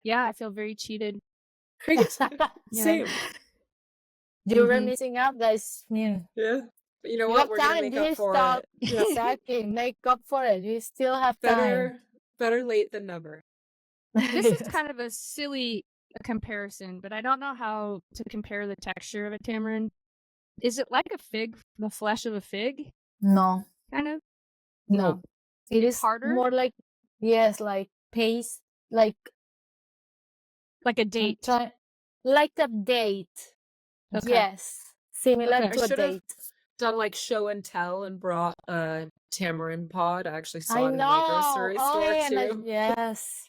yeah, I feel very cheated. Great. Yeah. Same. You were Mhm. missing out, guys. Yeah. Yeah. But you know You what? have We're gonna time. make You up for stop. it. Exactly. Make up for it. You still have time. Better late than never. This is kind of a silly comparison, but I don't know how to compare the texture of a tamarind. Is it like a fig, the flesh of a fig, No. kind of? No. It is harder? more like, yes, like paste, like Like a I'm date. like a date. Okay. Yes. Similar Okay. to I a should have date. done like show and tell and brought a tamarind pod. I actually saw I it in know. my grocery Oh, store yeah, too. yes.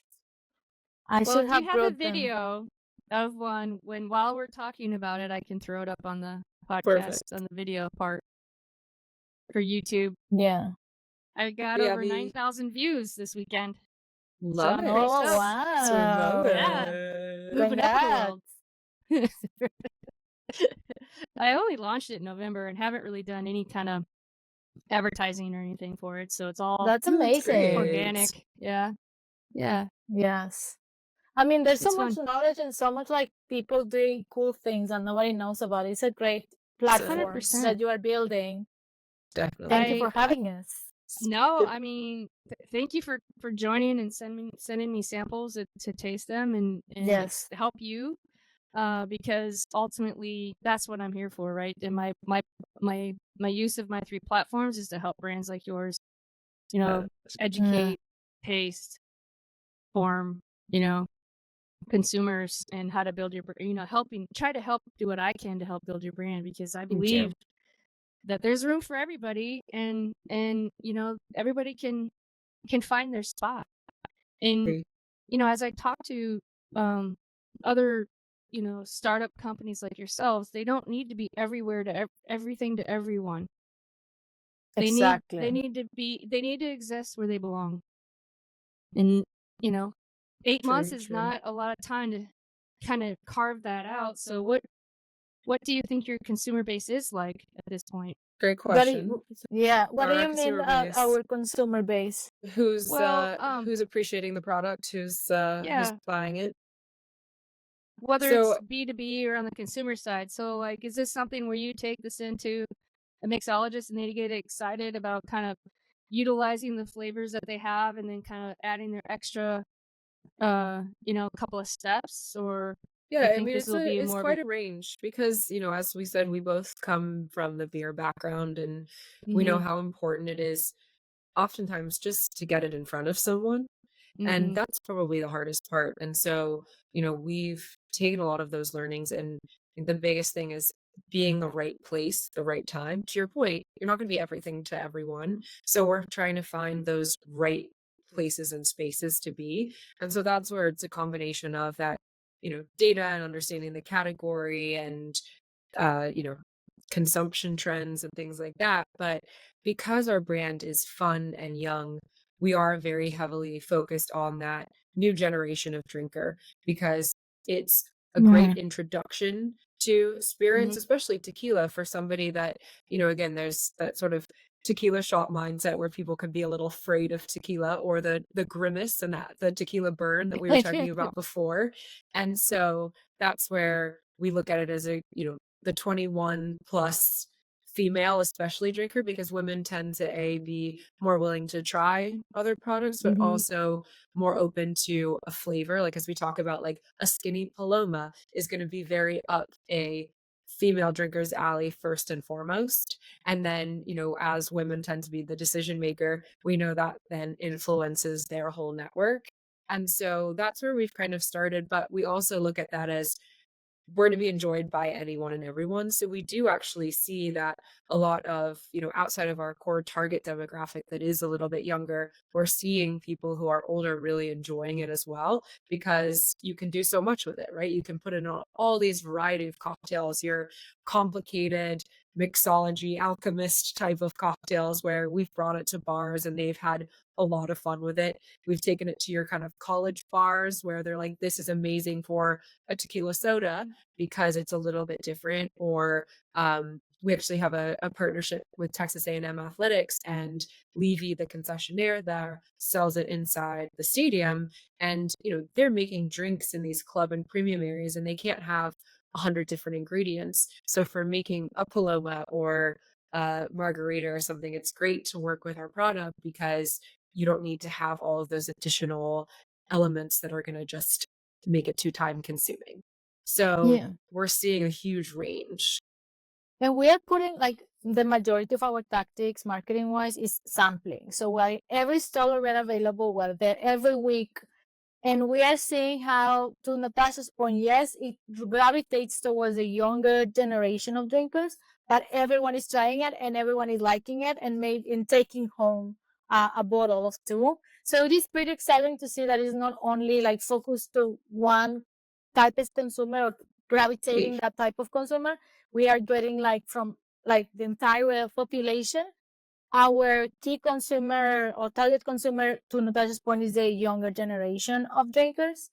I Well, should if have you have a brought them. video of one, while we're talking about it, I can throw it up on the podcast Perfect. on the video part for YouTube. Yeah. I got Yeah, over 9,000 views this weekend. Love I'm it. pretty Oh, stoked. So we love wow. Yeah. it. Moving up the world. I only launched it in November and haven't really done any kind of advertising or anything for it. So it's all That's No, that's amazing. organic. great. Yeah. Yeah. Yes. I mean, there's so It's much fun. knowledge and so much like people doing cool things and nobody knows about it. It's a great platform 100%. that you are building. Definitely. Thank you for having us. No, I mean, thank you for joining and sending me samples to taste them and Yes. help you, because ultimately that's what I'm here for, right? And my use of my 3 platforms is to help brands like yours, educate, taste, form, consumers and how to build your, try to help do what I can to help build your brand, because I Thank you. believe that there's room for everybody, and everybody can find their spot. And Great. as I talk to other startup companies like yourselves, they don't need to be everywhere to everything to everyone. Exactly. They need to exist where they belong. And 8 months Very is true. not a lot of time to kind of carve that out. So what do you think your consumer base is like at this point? Great What do question. you, what do Our you mean consumer base. our consumer base? Who's Well, who's appreciating the product? Who's yeah, buying it? whether So it's B2B or on the consumer side. So, like, is this something where you take this into a mixologist and they get excited about kind of utilizing the flavors that they have and then kind of adding their extra, couple of steps? Or do yeah, you I think mean this will be it's more of quite a range because, as we said, we both come from the beer background and we know how important it is oftentimes just to get it in front of someone. And that's probably the hardest part. And so, we've taken a lot of those learnings. And I think the biggest thing is being the right place, the right time. To your point, you're not going to be everything to everyone. So we're trying to find those right places and spaces to be. And so that's where it's a combination of that, data and understanding the category and, uh, you know, consumption trends and things like that. But because our brand is fun and young, we are very heavily focused on that new generation of drinker because it's a great introduction to spirits, especially tequila, for somebody that, again, there's that sort of tequila shop mindset where people can be a little afraid of tequila or the grimace and that the tequila burn that we were talking about before. And so that's where we look at it as the 21 plus female, especially drinker, because women tend to be more willing to try other products, but also more open to a flavor. Like as we talk about, like a skinny Paloma is going to be very up a female drinker's alley first and foremost. And then, as women tend to be the decision maker, we know that then influences their whole network. And so that's where we've kind of started. But we also look at that as we're to be enjoyed by anyone and everyone. So we do actually see that a lot of, outside of our core target demographic that is a little bit younger, we're seeing people who are older really enjoying it as well, because you can do so much with it, right? You can put in all these variety of cocktails, your complicated mixology alchemist type of cocktails where we've brought it to bars and they've had a lot of fun with it. We've taken it to your kind of college bars where they're like, this is amazing for a tequila soda because it's a little bit different. Or we actually have a partnership with Texas A&M Athletics, and Levy, the concessionaire there, sells it inside the stadium. And, they're making drinks in these club and premium areas and they can't have 100 different ingredients. So for making a Paloma or margarita or something, it's great to work with our product because you don't need to have all of those additional elements that are going to just make it too time consuming. So we're seeing a huge range. And we are putting like the majority of our tactics marketing wise is sampling. So while every stall we're available, we're there every week. And we are seeing how, to Natasha's point, yes, it gravitates towards a younger generation of drinkers, but everyone is trying it and everyone is liking it and taking home a bottle of two. So it is pretty exciting to see that it's not only like focused to one type of consumer or gravitating that type of consumer. We are getting like from like the entire population. Our key consumer or target consumer, to Natasha's point, is the younger generation of drinkers.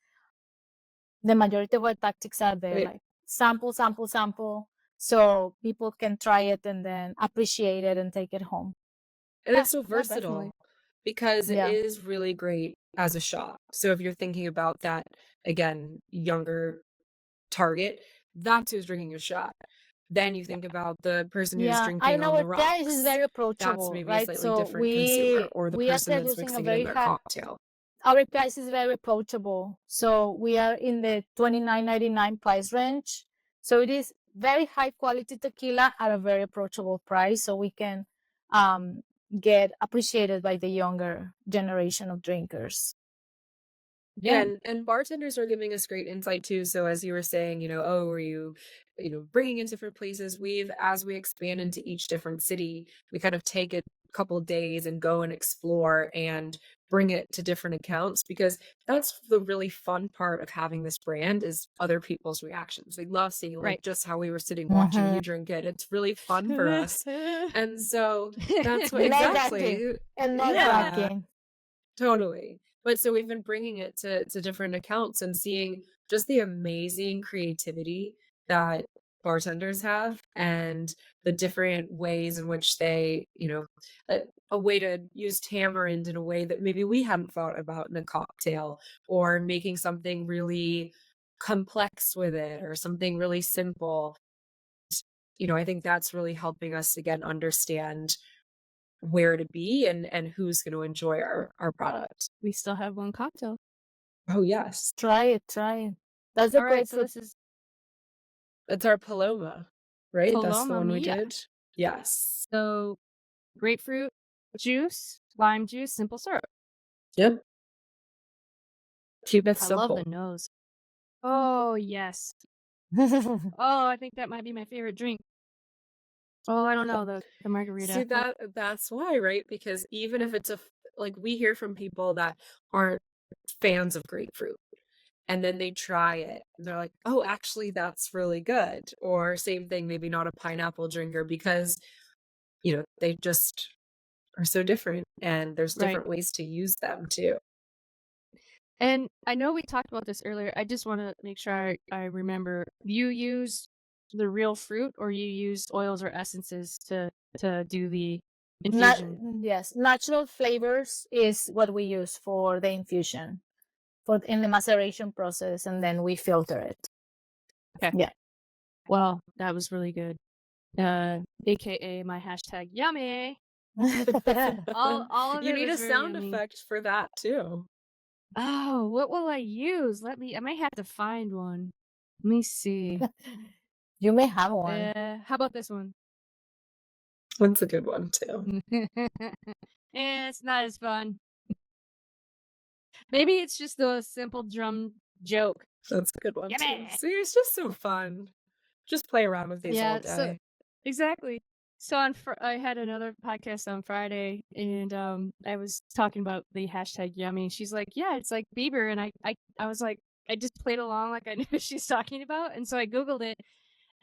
The majority of our tactics are there, like sample, sample, sample, so people can try it and then appreciate it and take it home. And Yeah, it's so no, definitely. versatile because it Yeah. is really great as a shot. So if you're thinking about that, again, younger target, that's who's drinking a shot. Then you think about the person who's Yeah, I drinking know on the our price is rocks. very That's approachable, maybe a right? slightly So different consumer, or the we are person that's producing a mixing it in very their high. cocktail. Our price is very approachable. So we are in the $29.99 price range. So it is very high quality tequila at a very approachable price. So we can get appreciated by the younger generation of drinkers. Yeah. And bartenders are giving us great insight too. So as you were saying, oh, are you, bringing in different places? As we expand into each different city, we kind of take a couple of days and go and explore and bring it to different accounts, because that's the really fun part of having this brand, is other people's reactions. They love seeing Right. just how we were sitting watching you drink it. It's really fun for us. And so that's what We like that exactly. too. And not Yeah. bragging. Totally. But so we've been bringing it to different accounts and seeing just the amazing creativity that bartenders have, and the different ways in which they, a way to use tamarind in a way that maybe we hadn't thought about in a cocktail, or making something really complex with it, or something really simple. I think that's really helping us, again, understand where to be and who's going to enjoy our product. We still have one cocktail. Oh, yes. Try it. That's a All right, great so fruit. this is It's our Paloma, right? That's the Paloma one we Mia. did. Yes. So grapefruit juice, lime juice, simple syrup. Yep. Keep it I love simple. the nose. Oh, yes. Oh, I think that might be my favorite drink. Oh, I don't know, the margarita. See, that's why, right? Because even if it's we hear from people that aren't fans of grapefruit, and then they try it and they're like, oh, actually that's really good. Or same thing, maybe not a pineapple drinker, because they just are so different, and there's Right. different ways to use them too. And I know we talked about this earlier. I just want to make sure I remember. You use the real fruit, or you use oils or essences to do the infusion? Yes, natural flavors is what we use for the infusion, in the maceration process, and then we filter it. Okay. Yeah. Well, that was really good. AKA my hashtag yummy. All of You it need a was very sound yummy. effect for that too. Oh, what will I use? I might have to find one. Let me see. You may have one. How about this one? One's a good one too. It's not as fun. Maybe it's just a simple drum joke. That's a good one Yummy. too. See, it's just so fun. Just play around with these all day. So exactly. So I had another podcast on Friday, and I was talking about the hashtag yummy. She's like, "Yeah, it's like Bieber," and I was like, I just played along like I knew what she's talking about, and so I googled it,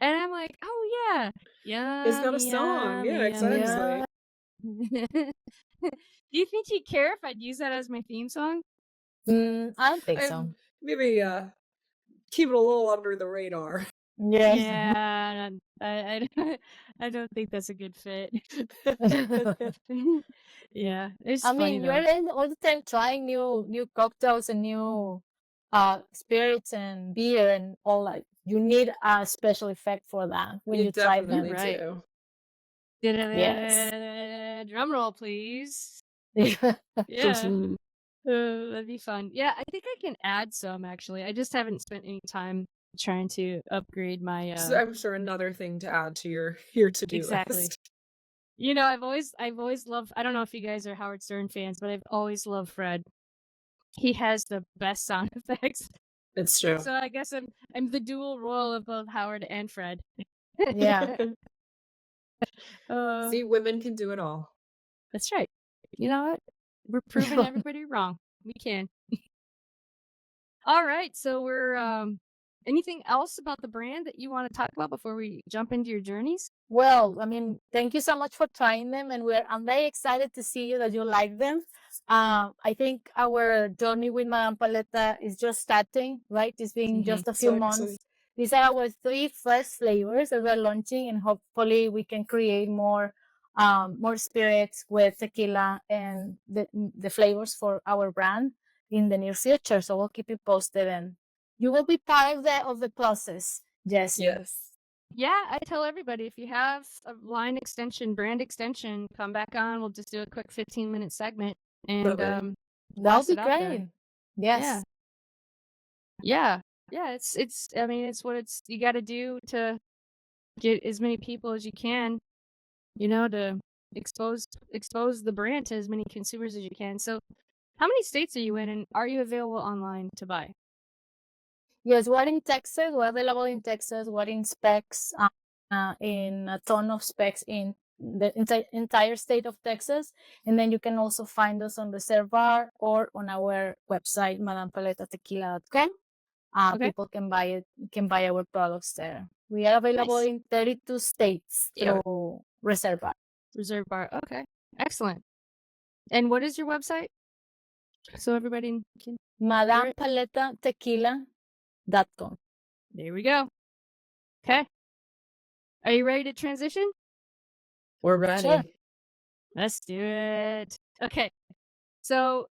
and I'm like, "Oh yeah, yummy." It's got a song. Yeah, exactly. Do you think he'd care if I'd use that as my theme song? I don't think so. Maybe keep it a little under the radar. Yes. Yeah, I don't think that's a good fit. Yeah, it's I funny mean, though. you're all the time trying new cocktails and new spirits and beer and all that. You need a special effect for that when you try them. definitely Right. do. Yes. Drum roll, please. Yeah. Yeah, that'd be fun. Yeah, I think I can add some actually. I just haven't spent any time trying to upgrade my. So I'm sure another thing to add to your to-do Exactly. list. I've always loved. I don't know if you guys are Howard Stern fans, but I've always loved Fred. He has the best sound effects. It's true. So I guess I'm the dual role of both Howard and Fred. Yeah. See, women can do it all. That's right. You know what? We're proving everybody wrong. We can. All right. So we're anything else about the brand that you want to talk about before we jump into your journeys? Well, I mean, thank you so much for trying them, and I'm very excited to see that you like them. I think our journey with Madam Paleta is just starting, right? It's been just a few months. These are our 3 first flavors that we're launching, and hopefully we can create more spirits with tequila and the flavors for our brand in the near future. So we'll keep you posted, and you will be part of the process, Jessie. Yes. Yeah, I tell everybody, if you have a line extension, brand extension, come back on. We'll just do a quick 15-minute segment and Love it. That'll blast be it out there. great. Yes. Yeah. It's I mean, it's what you got to do to get as many people as you can, to expose the brand to as many consumers as you can. So, how many states are you in, and are you available online to buy? Yes, we're in Texas. We're available in Texas. We're in specs, in a ton of specs in the entire state of Texas. And then you can also find us on Reserve Bar or on our website, madampaletatequila.com. Okay. People can buy our products there. We are available Nice. in 32 states through Reserve Bar. Reserve Bar. Okay. Excellent. And what is your website? So everybody can. madampaletatequila.com. There we go. Okay. Are you ready to transition? We're ready. Sure. Let's do it. Okay. So,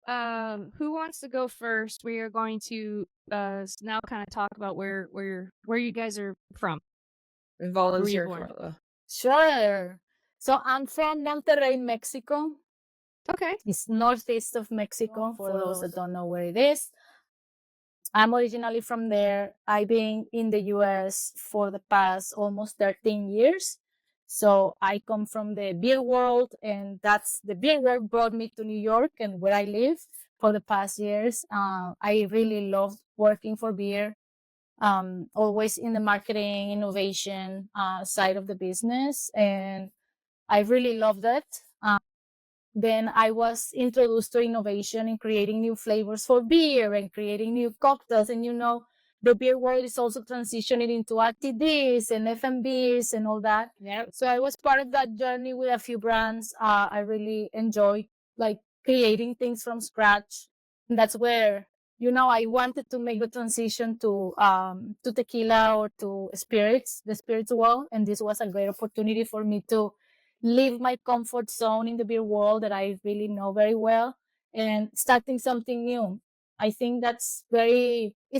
who wants to go first? We are going to now kind of talk about where you guys are from. Volunteer, born? Karla. Sure. So I'm from Monterrey, Mexico. Okay. It's northeast of Mexico, for those that don't know where it is. I'm originally from there. I've been in the US for the past almost 13 years. So I come from the beer world, and that's the beer world brought me to New York and where I live for the past years. I really loved working for beer, always in the marketing, innovation side of the business. And I really loved it. Then I was introduced to innovation and creating new flavors for beer and creating new cocktails. And the beer world is also transitioning into RTDs and FMBs and all that. Yeah. So I was part of that journey with a few brands. I really enjoy like creating things from scratch. And that's where, I wanted to make the transition to tequila or to spirits, the spirits world. And this was a great opportunity for me to leave my comfort zone in the beer world that I really know very well and starting something new. I think it's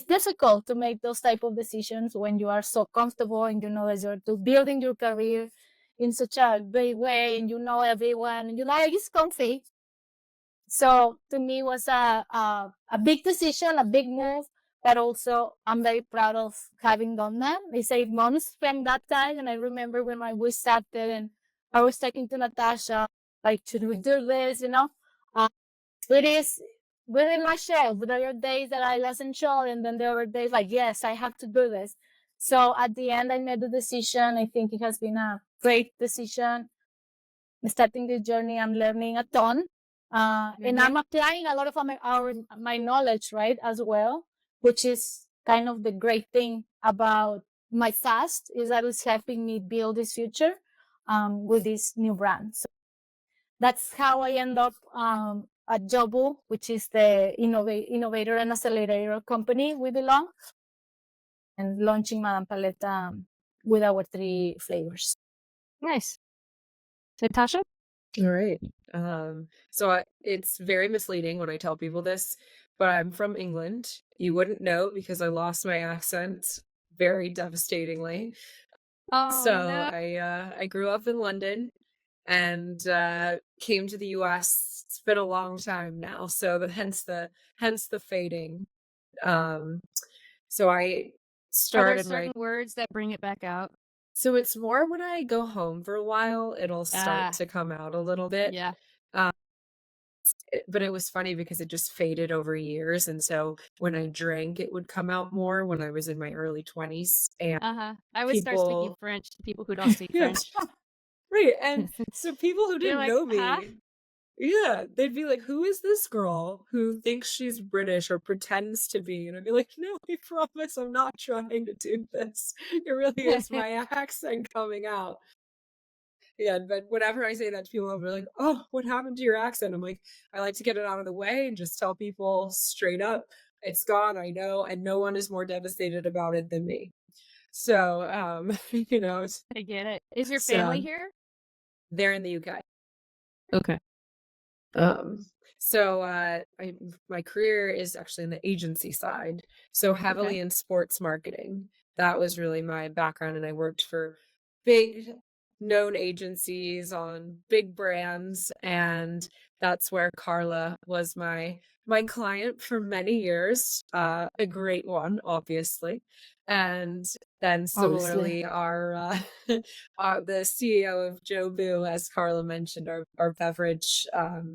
difficult to make those type of decisions when you are so comfortable and that you're building your career in such a great way and everyone and it's comfy. So to me it was a big decision, a big move, but also I'm very proud of having done that. I saved months from that time, and I remember when we started and I was talking to Natasha, like, should we do this? It is within my shell. There are days that I wasn't sure, and then there were days like, yes, I have to do this. So at the end, I made the decision. I think it has been a great decision. Starting this journey, I'm learning a ton, and I'm applying a lot of my knowledge, right, as well, which is kind of the great thing about my fast is that it's helping me build this future with this new brand. So that's how I end up at Jobu, which is the innovator and accelerator company we belong, and launching Madam Paleta with our 3 flavors. Nice. Natasha? All right. So it's very misleading when I tell people this, but I'm from England. You wouldn't know because I lost my accent very devastatingly. Oh, So no. I grew up in London and came to the US. It's been a long time now, so hence the fading. So I started Are there certain words that bring it back out? So it's more when I go home for a while, it'll start to come out a little bit. Yeah. But it was funny because it just faded over years, and so when I drank, it would come out more when I was in my early 20s. And I would start speaking French to people who don't speak French. Right, and so people who didn't like, know me, huh? yeah, they'd be like, "Who is this girl who thinks she's British or pretends to be?" And I'd be like, "No, I promise I'm not trying to do this. It really is my accent coming out." Yeah, but whenever I say that to people, they're like, "Oh, what happened to your accent?" I'm like, I like to get it out of the way and just tell people straight up, it's gone, I know, and no one is more devastated about it than me. So, I get it. Is your so family here? they're in the UK. Okay. Um, my career is actually in the agency side, so heavily in sports marketing. That was really my background, and I worked for big known agencies on big brands, and that's where Karla was my client for many years. A great one, obviously. And then Obviously. similarly, the CEO of Jobu, as Karla mentioned, our beverage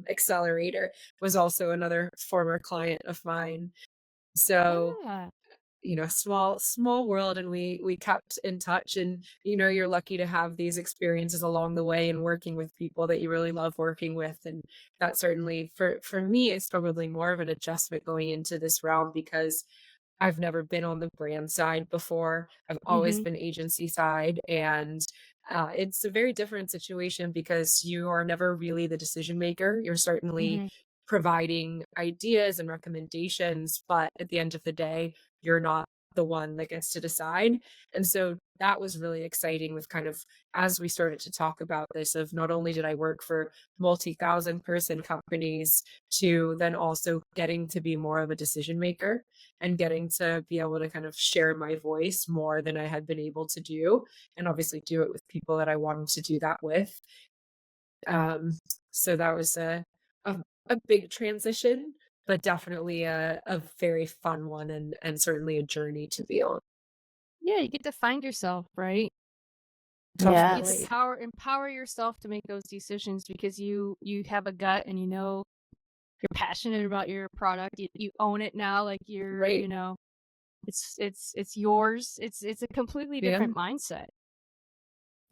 accelerator, was also another former client of mine. So, Ah. small world, and we kept in touch, and you're lucky to have these experiences along the way and working with people that you really love working with. And that certainly for me is probably more of an adjustment going into this realm, because I've never been on the brand side before. I've always Mm-hmm. been agency side, and it's a very different situation because you are never really the decision maker. You're certainly Mm-hmm. providing ideas and recommendations, but at the end of the day, you're not the one that gets to decide. And so that was really exciting, with kind of, as we started to talk about this, of not only did I work for multi-thousand person companies, to then also getting to be more of a decision maker and getting to be able to kind of share my voice more than I had been able to do, and obviously do it with people that I wanted to do that with. Um, so that was a, a big transition, but definitely a very fun one, and certainly a journey to be on. Yeah, you get to find yourself, right? You get to Yes. Definitely. empower yourself to make those decisions because you have a gut and you're passionate about your product. You own it now, like Right. it's yours. It's a completely Yeah. different mindset.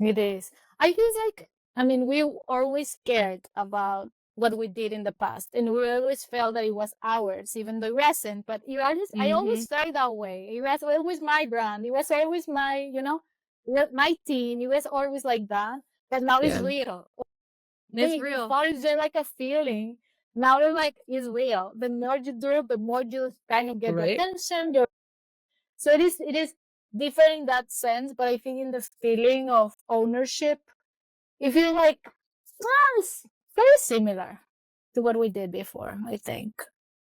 It is. I feel like, I mean, we always cared about what we did in the past, and we always felt that it was ours, even though it wasn't. But I Mm-hmm. always felt that way. It was always my brand. It was always my team. It was always like that. But now it's Yeah. real. It's real. Before it's just like a feeling. Now it's like it's real. The more you do it, the more you kind of get the Right. attention. So it is different in that sense, but I think in the feeling of ownership, it feels like it's very similar to what we did before, I think,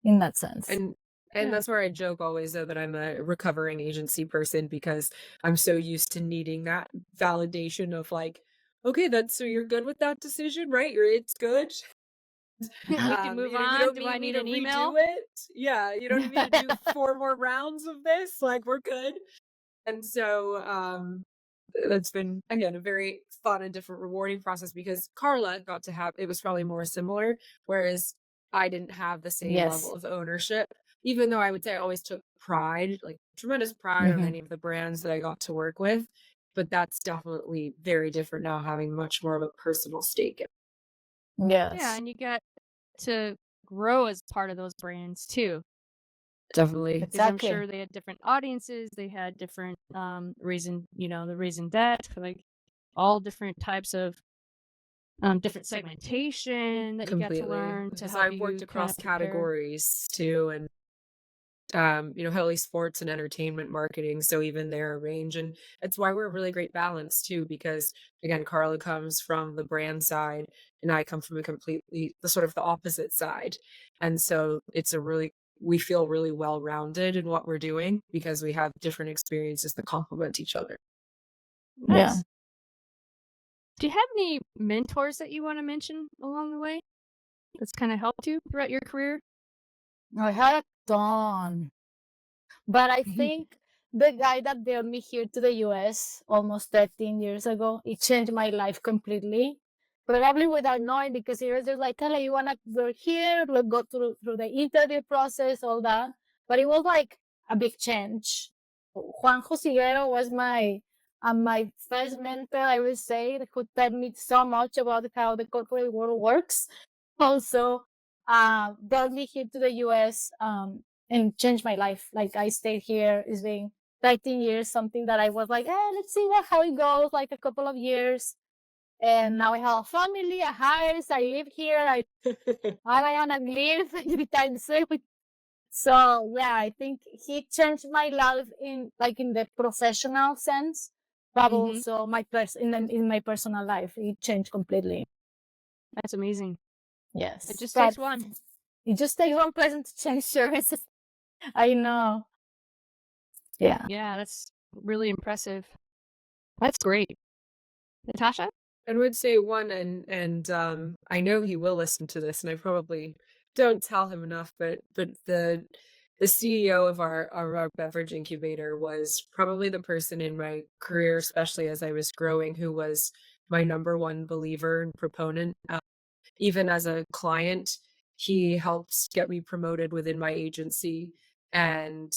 in that sense. And Yeah. that's where I joke always, though, that I'm a recovering agency person, because I'm so used to needing that validation of like, okay, that's, so you're good with that decision, right? It's good. We can move You on. don't Do I need me need to an email? redo it. Yeah, you don't need me to do 4 more rounds of this. Like, we're good. And so, that's been, again, a very fun and different, rewarding process, because Karla got to have, it was probably more similar, whereas I didn't have the same level Yes. of ownership, even though I would say I always took pride, like tremendous pride on Mhm. any of the brands that I got to work with. But that's definitely very different now, having much more of a personal stake in Yeah, Yes. and you get to grow as part of those brands too. it. Definitely. Because I'm Exactly. sure they had different audiences, they had different the reason that, like all different types of different segmentation that you got to Completely. learn to Because help I've worked you kind across of prepare. categories too, and heavily sports and entertainment marketing. So even their range, and it's why we're a really great balance too, because again, Karla comes from the brand side, and I come from a completely the sort of the opposite side. And so we feel really well rounded in what we're doing, because we have different experiences that complement each other. Yeah. Nice. Do you have any mentors that you want to mention along the way that's kind of helped you throughout your career? I had a ton. But I think the guy that brought me here to the US almost 13 years ago, it changed my life completely. Probably without knowing, because he was just like, Carla, you want to work here? We'll go through the interview process, all that. But it was like a big change. Juan Josigero was my first mentor, I would say, who taught me so much about how the corporate world works. Also, brought me here to the US. And changed my life. Like I stayed here. It's been 13 years, something that I was like, let's see how it goes, like a couple of years. And now I have a family, a house, I live here. I want to live anytime soon. So yeah, I think he changed my life in the professional sense, but Mm-hmm. also in my personal life, it changed completely. That's amazing. Yes, It just but takes one. it just takes one person to change services. I know. Yeah. Yeah, that's really impressive. That's great. Natasha? I would say one, and I know he will listen to this, and I probably don't tell him enough, but the CEO of our beverage incubator was probably the person in my career, especially as I was growing, who was my number one believer and proponent. Even as a client, he helped get me promoted within my agency, and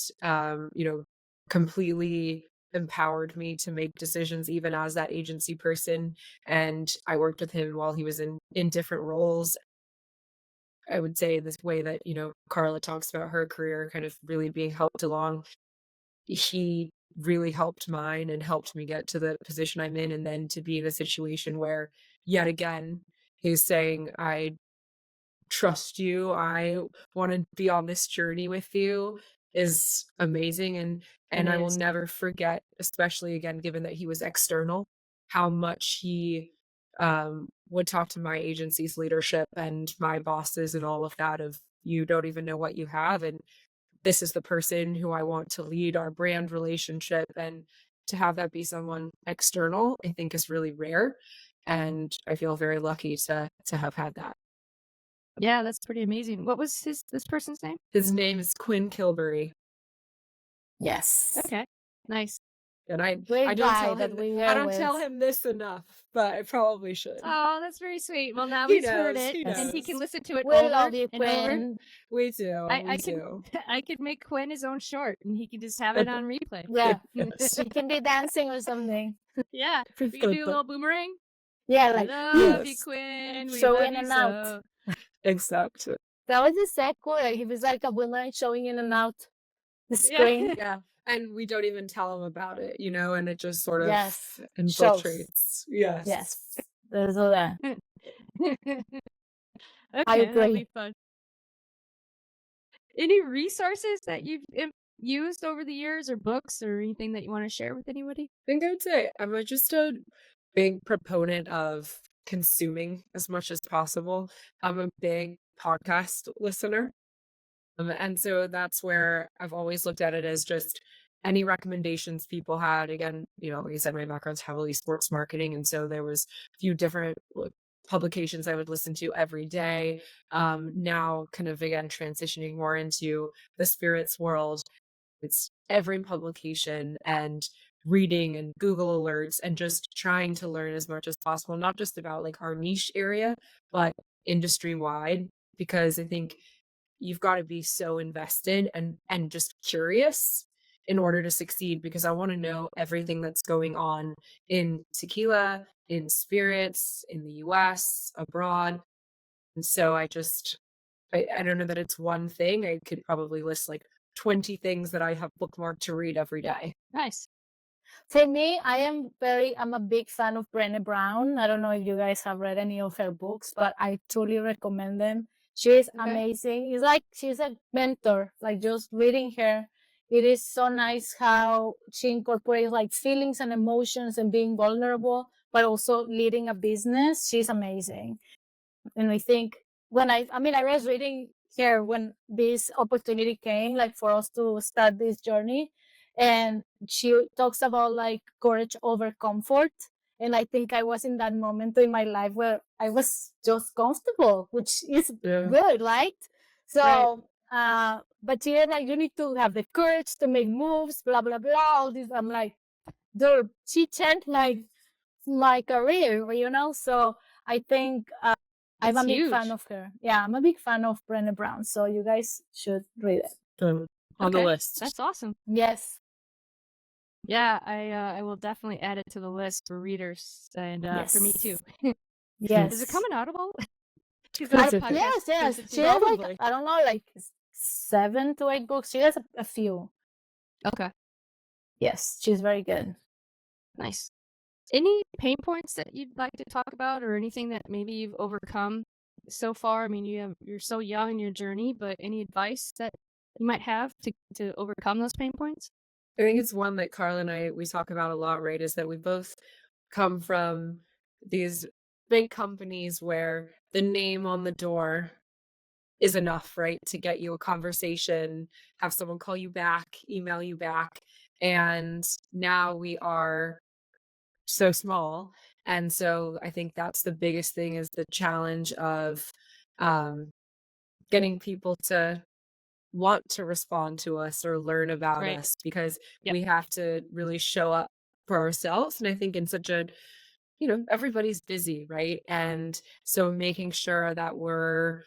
completely empowered me to make decisions even as that agency person. And I worked with him while he was in different roles. I would say this way that, Karla talks about her career kind of really being helped along. He really helped mine and helped me get to the position I'm in, and then to be in a situation where yet again he's saying, I trust you, I want to be on this journey with you, is amazing. And I will never forget, especially again given that he was external, how much he would talk to my agency's leadership and my bosses and all of that of, you don't even know what you have, and this is the person who I want to lead our brand relationship. And to have that be someone external, I think is really rare, and I feel very lucky to have had that. Yeah, that's pretty amazing. What was this person's name? His name is Quinn Kilbury. Yes. Okay. Nice. And I Great don't guy tell that him we I are don't tell with. him this enough, but I probably should. Oh, that's very sweet. Well, now He he's heard knows, it, he and he knows. can listen to it We over love you, and over. Quinn. We do. I could make Quinn his own short, and he can just have it on replay. Yeah. Yes. She can be dancing or something. Yeah, we can do a little boomerang. Yeah, I like love you, Yes. Quinn. We Show love in you and so. out. Exactly. That was the set cool. Like, he was like a woman showing in and out the screen. Yeah. And we don't even tell him about it, and it just sort of Yes. infiltrates. Yes. Yes. There's all that. Okay, I that'll agree. be fun. Any resources that you've used over the years, or books, or anything that you want to share with anybody? I think I would say I'm just a big proponent of consuming as much as possible. I'm a big podcast listener. And so that's where I've always looked at it as just any recommendations people had. Again, like I said, my background's heavily sports marketing. And so there was a few different publications I would listen to every day. Now kind of, again, transitioning more into the spirits world. It's every publication and reading and Google alerts and just trying to learn as much as possible, not just about like our niche area, but industry wide, because I think you've got to be so invested and just curious in order to succeed, because I want to know everything that's going on in tequila, in spirits, in the US, abroad. And so I don't know that it's one thing. I could probably list like 20 things that I have bookmarked to read every day. Nice. For me, I'm a big fan of Brené Brown. I don't know if you guys have read any of her books, but I truly recommend them. She is amazing. It's like she's a mentor. Like, just reading her, it is so nice how she incorporates like feelings and emotions and being vulnerable, but also leading a business. She's amazing. And I think I was reading here when this opportunity came, like for us to start this journey, and she talks about like courage over comfort. And I think I was in that moment in my life where I was just comfortable, which is good, right? So, but she was like, you need to have the courage to make moves, blah, blah, blah, all this. I'm like, dude, she changed like my career, So I think I'm a big fan of her. Yeah, I'm a big fan of Brené Brown. So you guys should read it. On the list. That's awesome. Yes. Yeah, I will definitely add it to the list for readers, and for me too. Yes. Is it coming Audible? Yes. She has like, I don't know, like 7 to 8 books. She has a few. Okay. Yes, she's very good. Nice. Any pain points that you'd like to talk about, or anything that maybe you've overcome so far? I mean, you're so young in your journey, but any advice that you might have to overcome those pain points? I think it's one that Karla and we talk about a lot, right? Is that we both come from these big companies where the name on the door is enough, right? To get you a conversation, have someone call you back, email you back. And now we are so small. And so I think that's the biggest thing, is the challenge of um, getting people to want to respond to us or learn about Right. us, because Yep. we have to really show up for ourselves. And I think in such a, everybody's busy, right? And so making sure that we're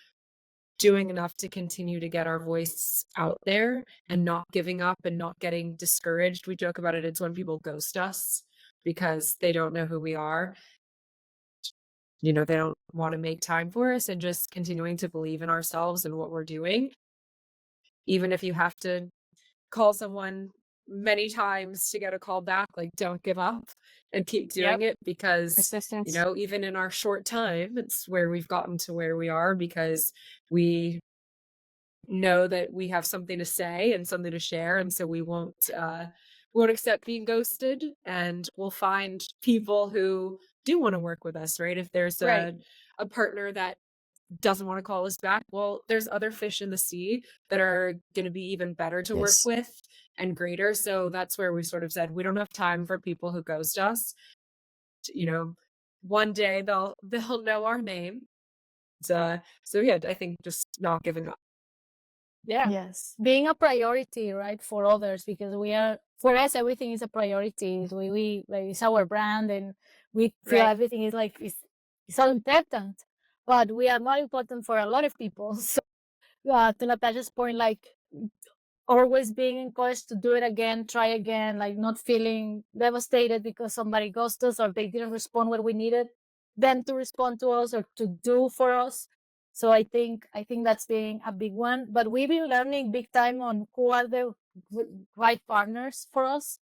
doing enough to continue to get our voice out there and not giving up and not getting discouraged. We joke about it. It's when people ghost us because they don't know who we are. They don't want to make time for us, and just continuing to believe in ourselves and what we're doing. Even if you have to call someone many times to get a call back, like, don't give up and keep doing it, because Persistence. even in our short time, it's where we've gotten to where we are, because we know that we have something to say and something to share, and so we won't accept being ghosted, and we'll find people who do want to work with us, right? If there's Right. a partner that doesn't want to call us back, well, there's other fish in the sea that are going to be even better to work Yes. with and greater. So that's where we sort of said we don't have time for people who ghost us. One day they'll know our name. So yeah, I think just not giving up. Yeah. Yes, being a priority, right, for others, because for us, everything is a priority. We like, it's our brand, and we feel Right. everything is like it's so important, but we are more important for a lot of people. So, to Natasha's point, like always being encouraged to do it again, try again, like not feeling devastated because somebody ghosted us or they didn't respond when we needed them to respond to us or to do for us. So I think that's being a big one. But we've been learning big time on who are the right partners for us,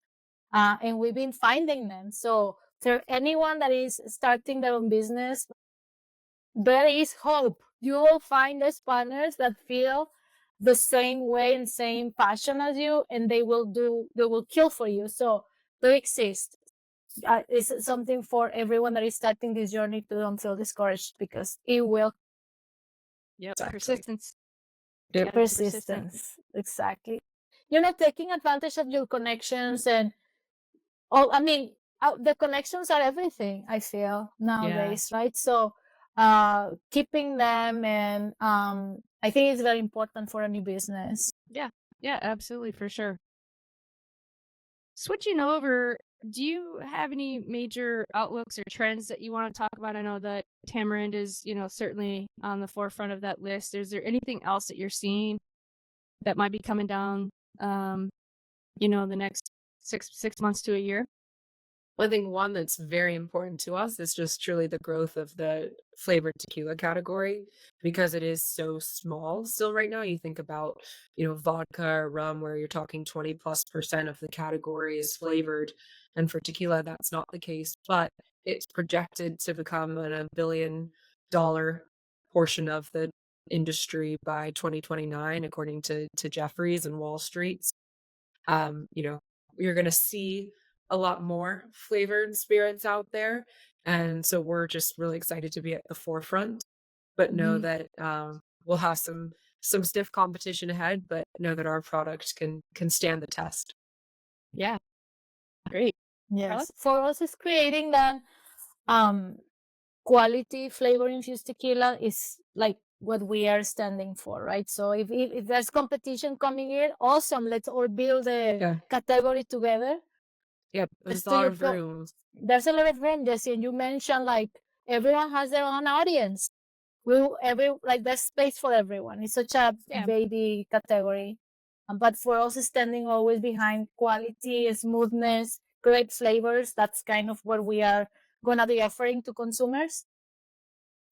and we've been finding them. So for anyone that is starting their own business, there is hope. You will find those partners that feel the same way and same passion as you, and they will kill for you. So they exist. It's something for everyone that is starting this journey to don't feel discouraged, because it will. Yep. Exactly. Persistence. Yep. Yeah, persistent. Persistence, exactly. Taking advantage of your connections and the connections are everything, I feel, nowadays, right? So keeping them, and I think it's very important for a new business. Yeah, absolutely, for sure. Switching over, do you have any major outlooks or trends that you want to talk about? I know that Tamarind is, certainly on the forefront of that list. Is there anything else that you're seeing that might be coming down, the next six months to a year? I think one that's very important to us is just truly the growth of the flavored tequila category, because it is so small still right now. You think about, vodka or rum, where you're talking 20+% of the category is flavored. And for tequila, that's not the case, but it's projected to become a $1 billion portion of the industry by 2029, according to Jefferies and Wall Street. You're going to see a lot more flavored spirits out there. And so we're just really excited to be at the forefront, but know that we'll have some stiff competition ahead, but know that our product can stand the test. Yeah. Great. Yes. Karla? For us, it's creating that quality flavor infused tequila is like what we are standing for, right? So if there's competition coming in, awesome. Let's all build a category together. Yep, there's a lot of room. There's a lot of room, Jesse, and you mentioned like everyone has their own audience. There's space for everyone. It's such a baby category, but for us, standing always behind quality, smoothness, great flavors. That's kind of what we are gonna be offering to consumers,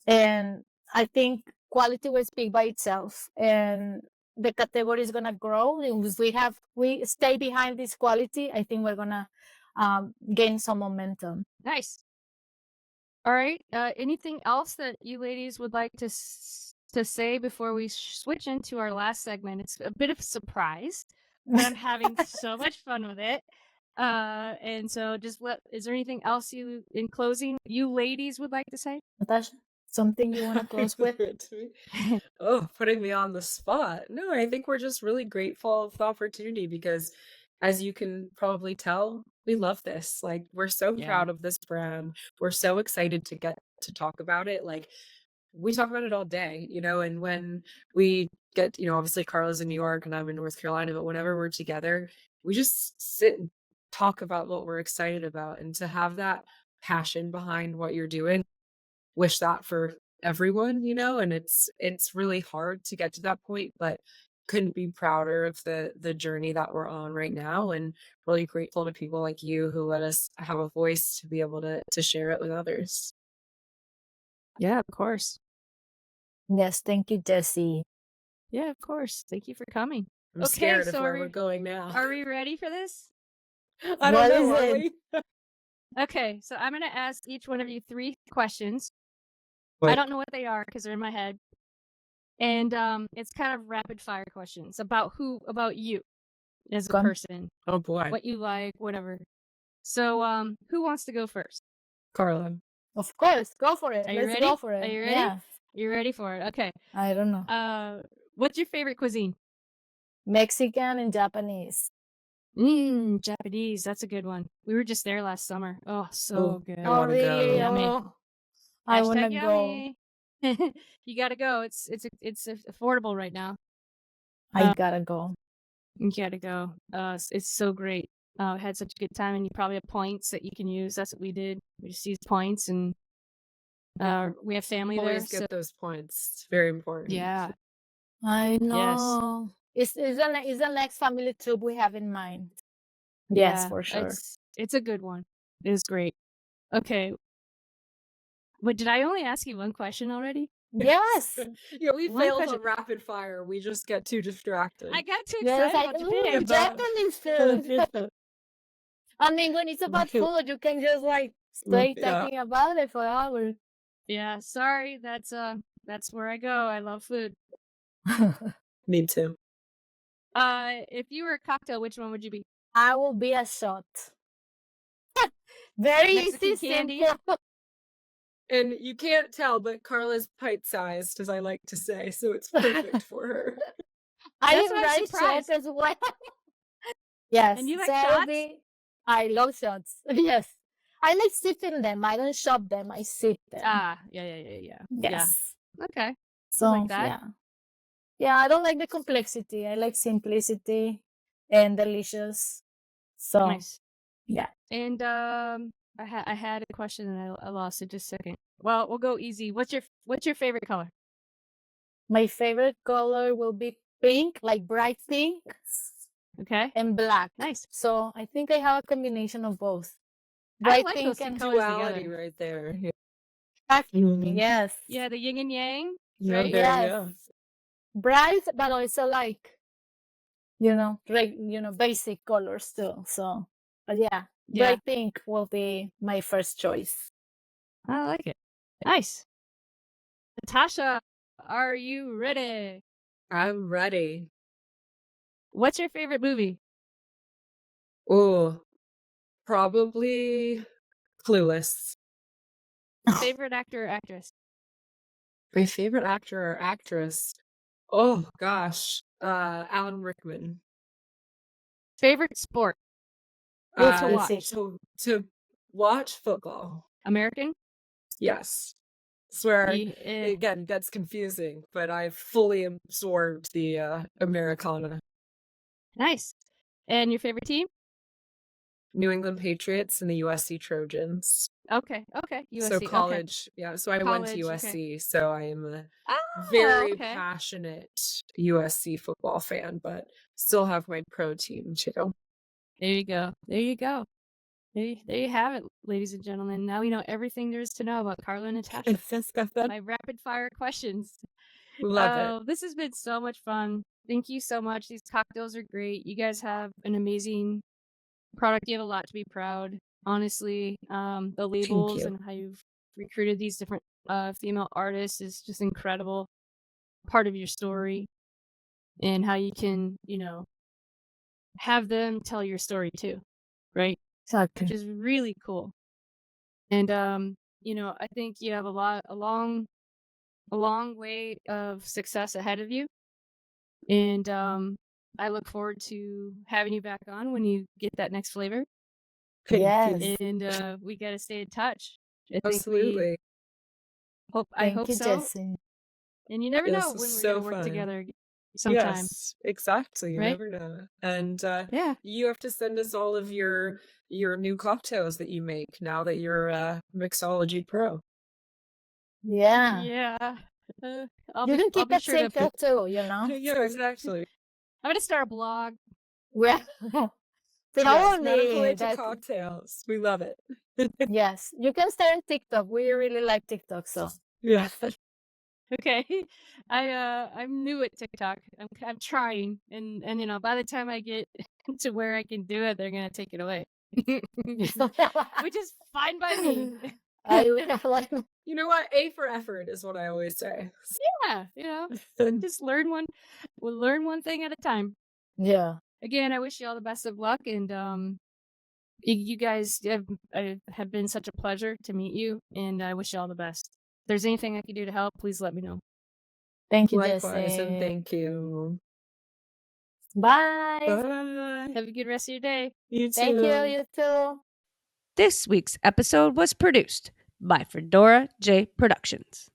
and I think quality will speak by itself, and the category is gonna grow. And if we stay behind this quality, I think we're gonna gain some momentum. Nice. All right. Anything else that you ladies would like to to say before we switch into our last segment. It's a bit of a surprise, but I'm having so much fun with it. And so is there anything else in closing, you ladies would like to say? Natasha, something you want to close with? Oh, putting me on the spot. No, I think we're just really grateful for the opportunity because, as you can probably tell, we love this. Like, we're so Yeah. proud of this brand. We're so excited to get to talk about it. Like, we talk about it all day, and when we get, obviously Karla's in New York and I'm in North Carolina, but whenever we're together, we just sit and talk about what we're excited about. And to have that passion behind what you're doing, wish that for everyone, and it's really hard to get to that point, but couldn't be prouder of the journey that we're on right now, and really grateful to people like you who let us have a voice to be able to share it with others. Yeah, of course. Yes, thank you, Jessie. Yeah, of course. Thank you for coming. I'm Okay, scared of so where we're going now. Are we ready for this? I What don't know, is are it? we? Okay, so I'm going to ask each one of you 3 questions. I What? don't know what they are because they're in my head. And it's kind of rapid fire questions about you as a Gone. person, Oh boy. what you like, whatever. So who wants to go first? Carla. Of course, go for it. Are you Let's ready? go for it. Are you ready? Yeah, You ready for it? Okay. I don't know. What's your favorite cuisine? Mexican and Japanese. Japanese. That's a good one. We were just there last summer. Oh, so good. I wanna go. really? Yummy. Oh, I want to Hashtag go. yummy. You gotta go. It's affordable right now. I gotta go. You gotta go. It's so great. Had such a good time, and you probably have points that you can use. That's what we did. We just used points, and we have family there. Always get those points. It's very important. Yeah. I Yes. know. It's the next family trip we have in mind. Yes, Yeah, for sure. It's a good one. It is great. Okay. But did I only ask you one question already? Yes. Yeah, we One failed question. on rapid fire. We just get too distracted. I got too Yes, excited about Japan. Japanese food. I mean, when it's about food, you can just stay Yeah. talking about it for hours. Yeah, sorry. That's where I go. I love food. Me too. If you were a cocktail, which one would you be? I will be a shot. Very Mexican easy, candy? simple. And you can't tell, but Carla's pint-sized, as I like to say, so it's perfect for her. I That's why I'm write surprised. shots as well. Yes. And you like so shots? I love shots. Yes. I like sipping them. I don't shop them. I sip them. Yeah. Yes. Okay. So like that. yeah. Yeah, I don't like the complexity. I like simplicity and delicious. So Nice. yeah. And I had a question and I lost it just a second. Well, we'll go easy. What's your favorite color? My favorite color will be pink, like bright pink, Okay. and black. Nice. So I think I have a combination of both. I Bright like pink those two and colors Duality together. right there. Yeah. Actually, yes. Yeah, the yin and yang. Yeah, Right? there, Yes. yeah. Bright, but also basic colors too. So, but yeah, Yeah. bright pink will be my first choice. I like it. Nice. Natasha, are you ready? I'm ready. What's your favorite movie? Oh, probably Clueless. Favorite actor or actress? My favorite actor or actress. Oh gosh. Alan Rickman. Favorite sport? It's to watch. easy. To watch football. American? Yes. Swear Yeah. again, that's confusing, but I've fully absorbed the Americana. Nice. And your favorite team? New England Patriots and the USC Trojans. Okay. USC. So Okay. college, yeah. So I went to College, okay. USC, so I am a Oh, very okay. passionate USC football fan, but still have my pro team too. There you go. There you have it, ladies and gentlemen. Now we know everything there is to know about Karla and Natasha. My rapid fire questions. Love it. This has been so much fun. Thank you so much. These cocktails are great. You guys have an amazing product. You have a lot to be proud. Honestly, the labels you. and how you've recruited these different female artists is just incredible. part of your story and how you can, have them tell your story too, right? Exactly. Which is really cool. And I think you have a long way of success ahead of you. And I look forward to having you back on when you get that next flavor. Thank Yes. you. And we gotta stay in touch. I think Absolutely. I Thank hope you, so. Jesse. And you never Yeah, know this when is we're so gonna work fun. together sometime, Yes, exactly. You right? never know. And Yeah. you have to send us all of your new cocktails that you make now that you're a mixology pro. Yeah. Yeah. I'll You can I'll keep be it sure to. simple too, you know? Yeah, exactly. I'm gonna start a blog. Well, Yes, Madam totally. Paleta cocktails. We love it. Yes, you can start on TikTok. We really like TikTok, so. Yeah. Okay. I'm new at TikTok. I'm trying, and by the time I get to where I can do it, they're gonna take it away, which is fine by me. I would like. You know what? A for effort is what I always say. Yeah, just learn one thing at a time. Yeah. Again, I wish you all the best of luck, and you guys have been such a pleasure to meet you, and I wish you all the best. If there's anything I can do to help, please let me know. Thank you, Likewise, and Jesse. thank you. Bye. Bye. Have a good rest of your day. You too. Thank you. You too. This week's episode was produced by Fedora J Productions.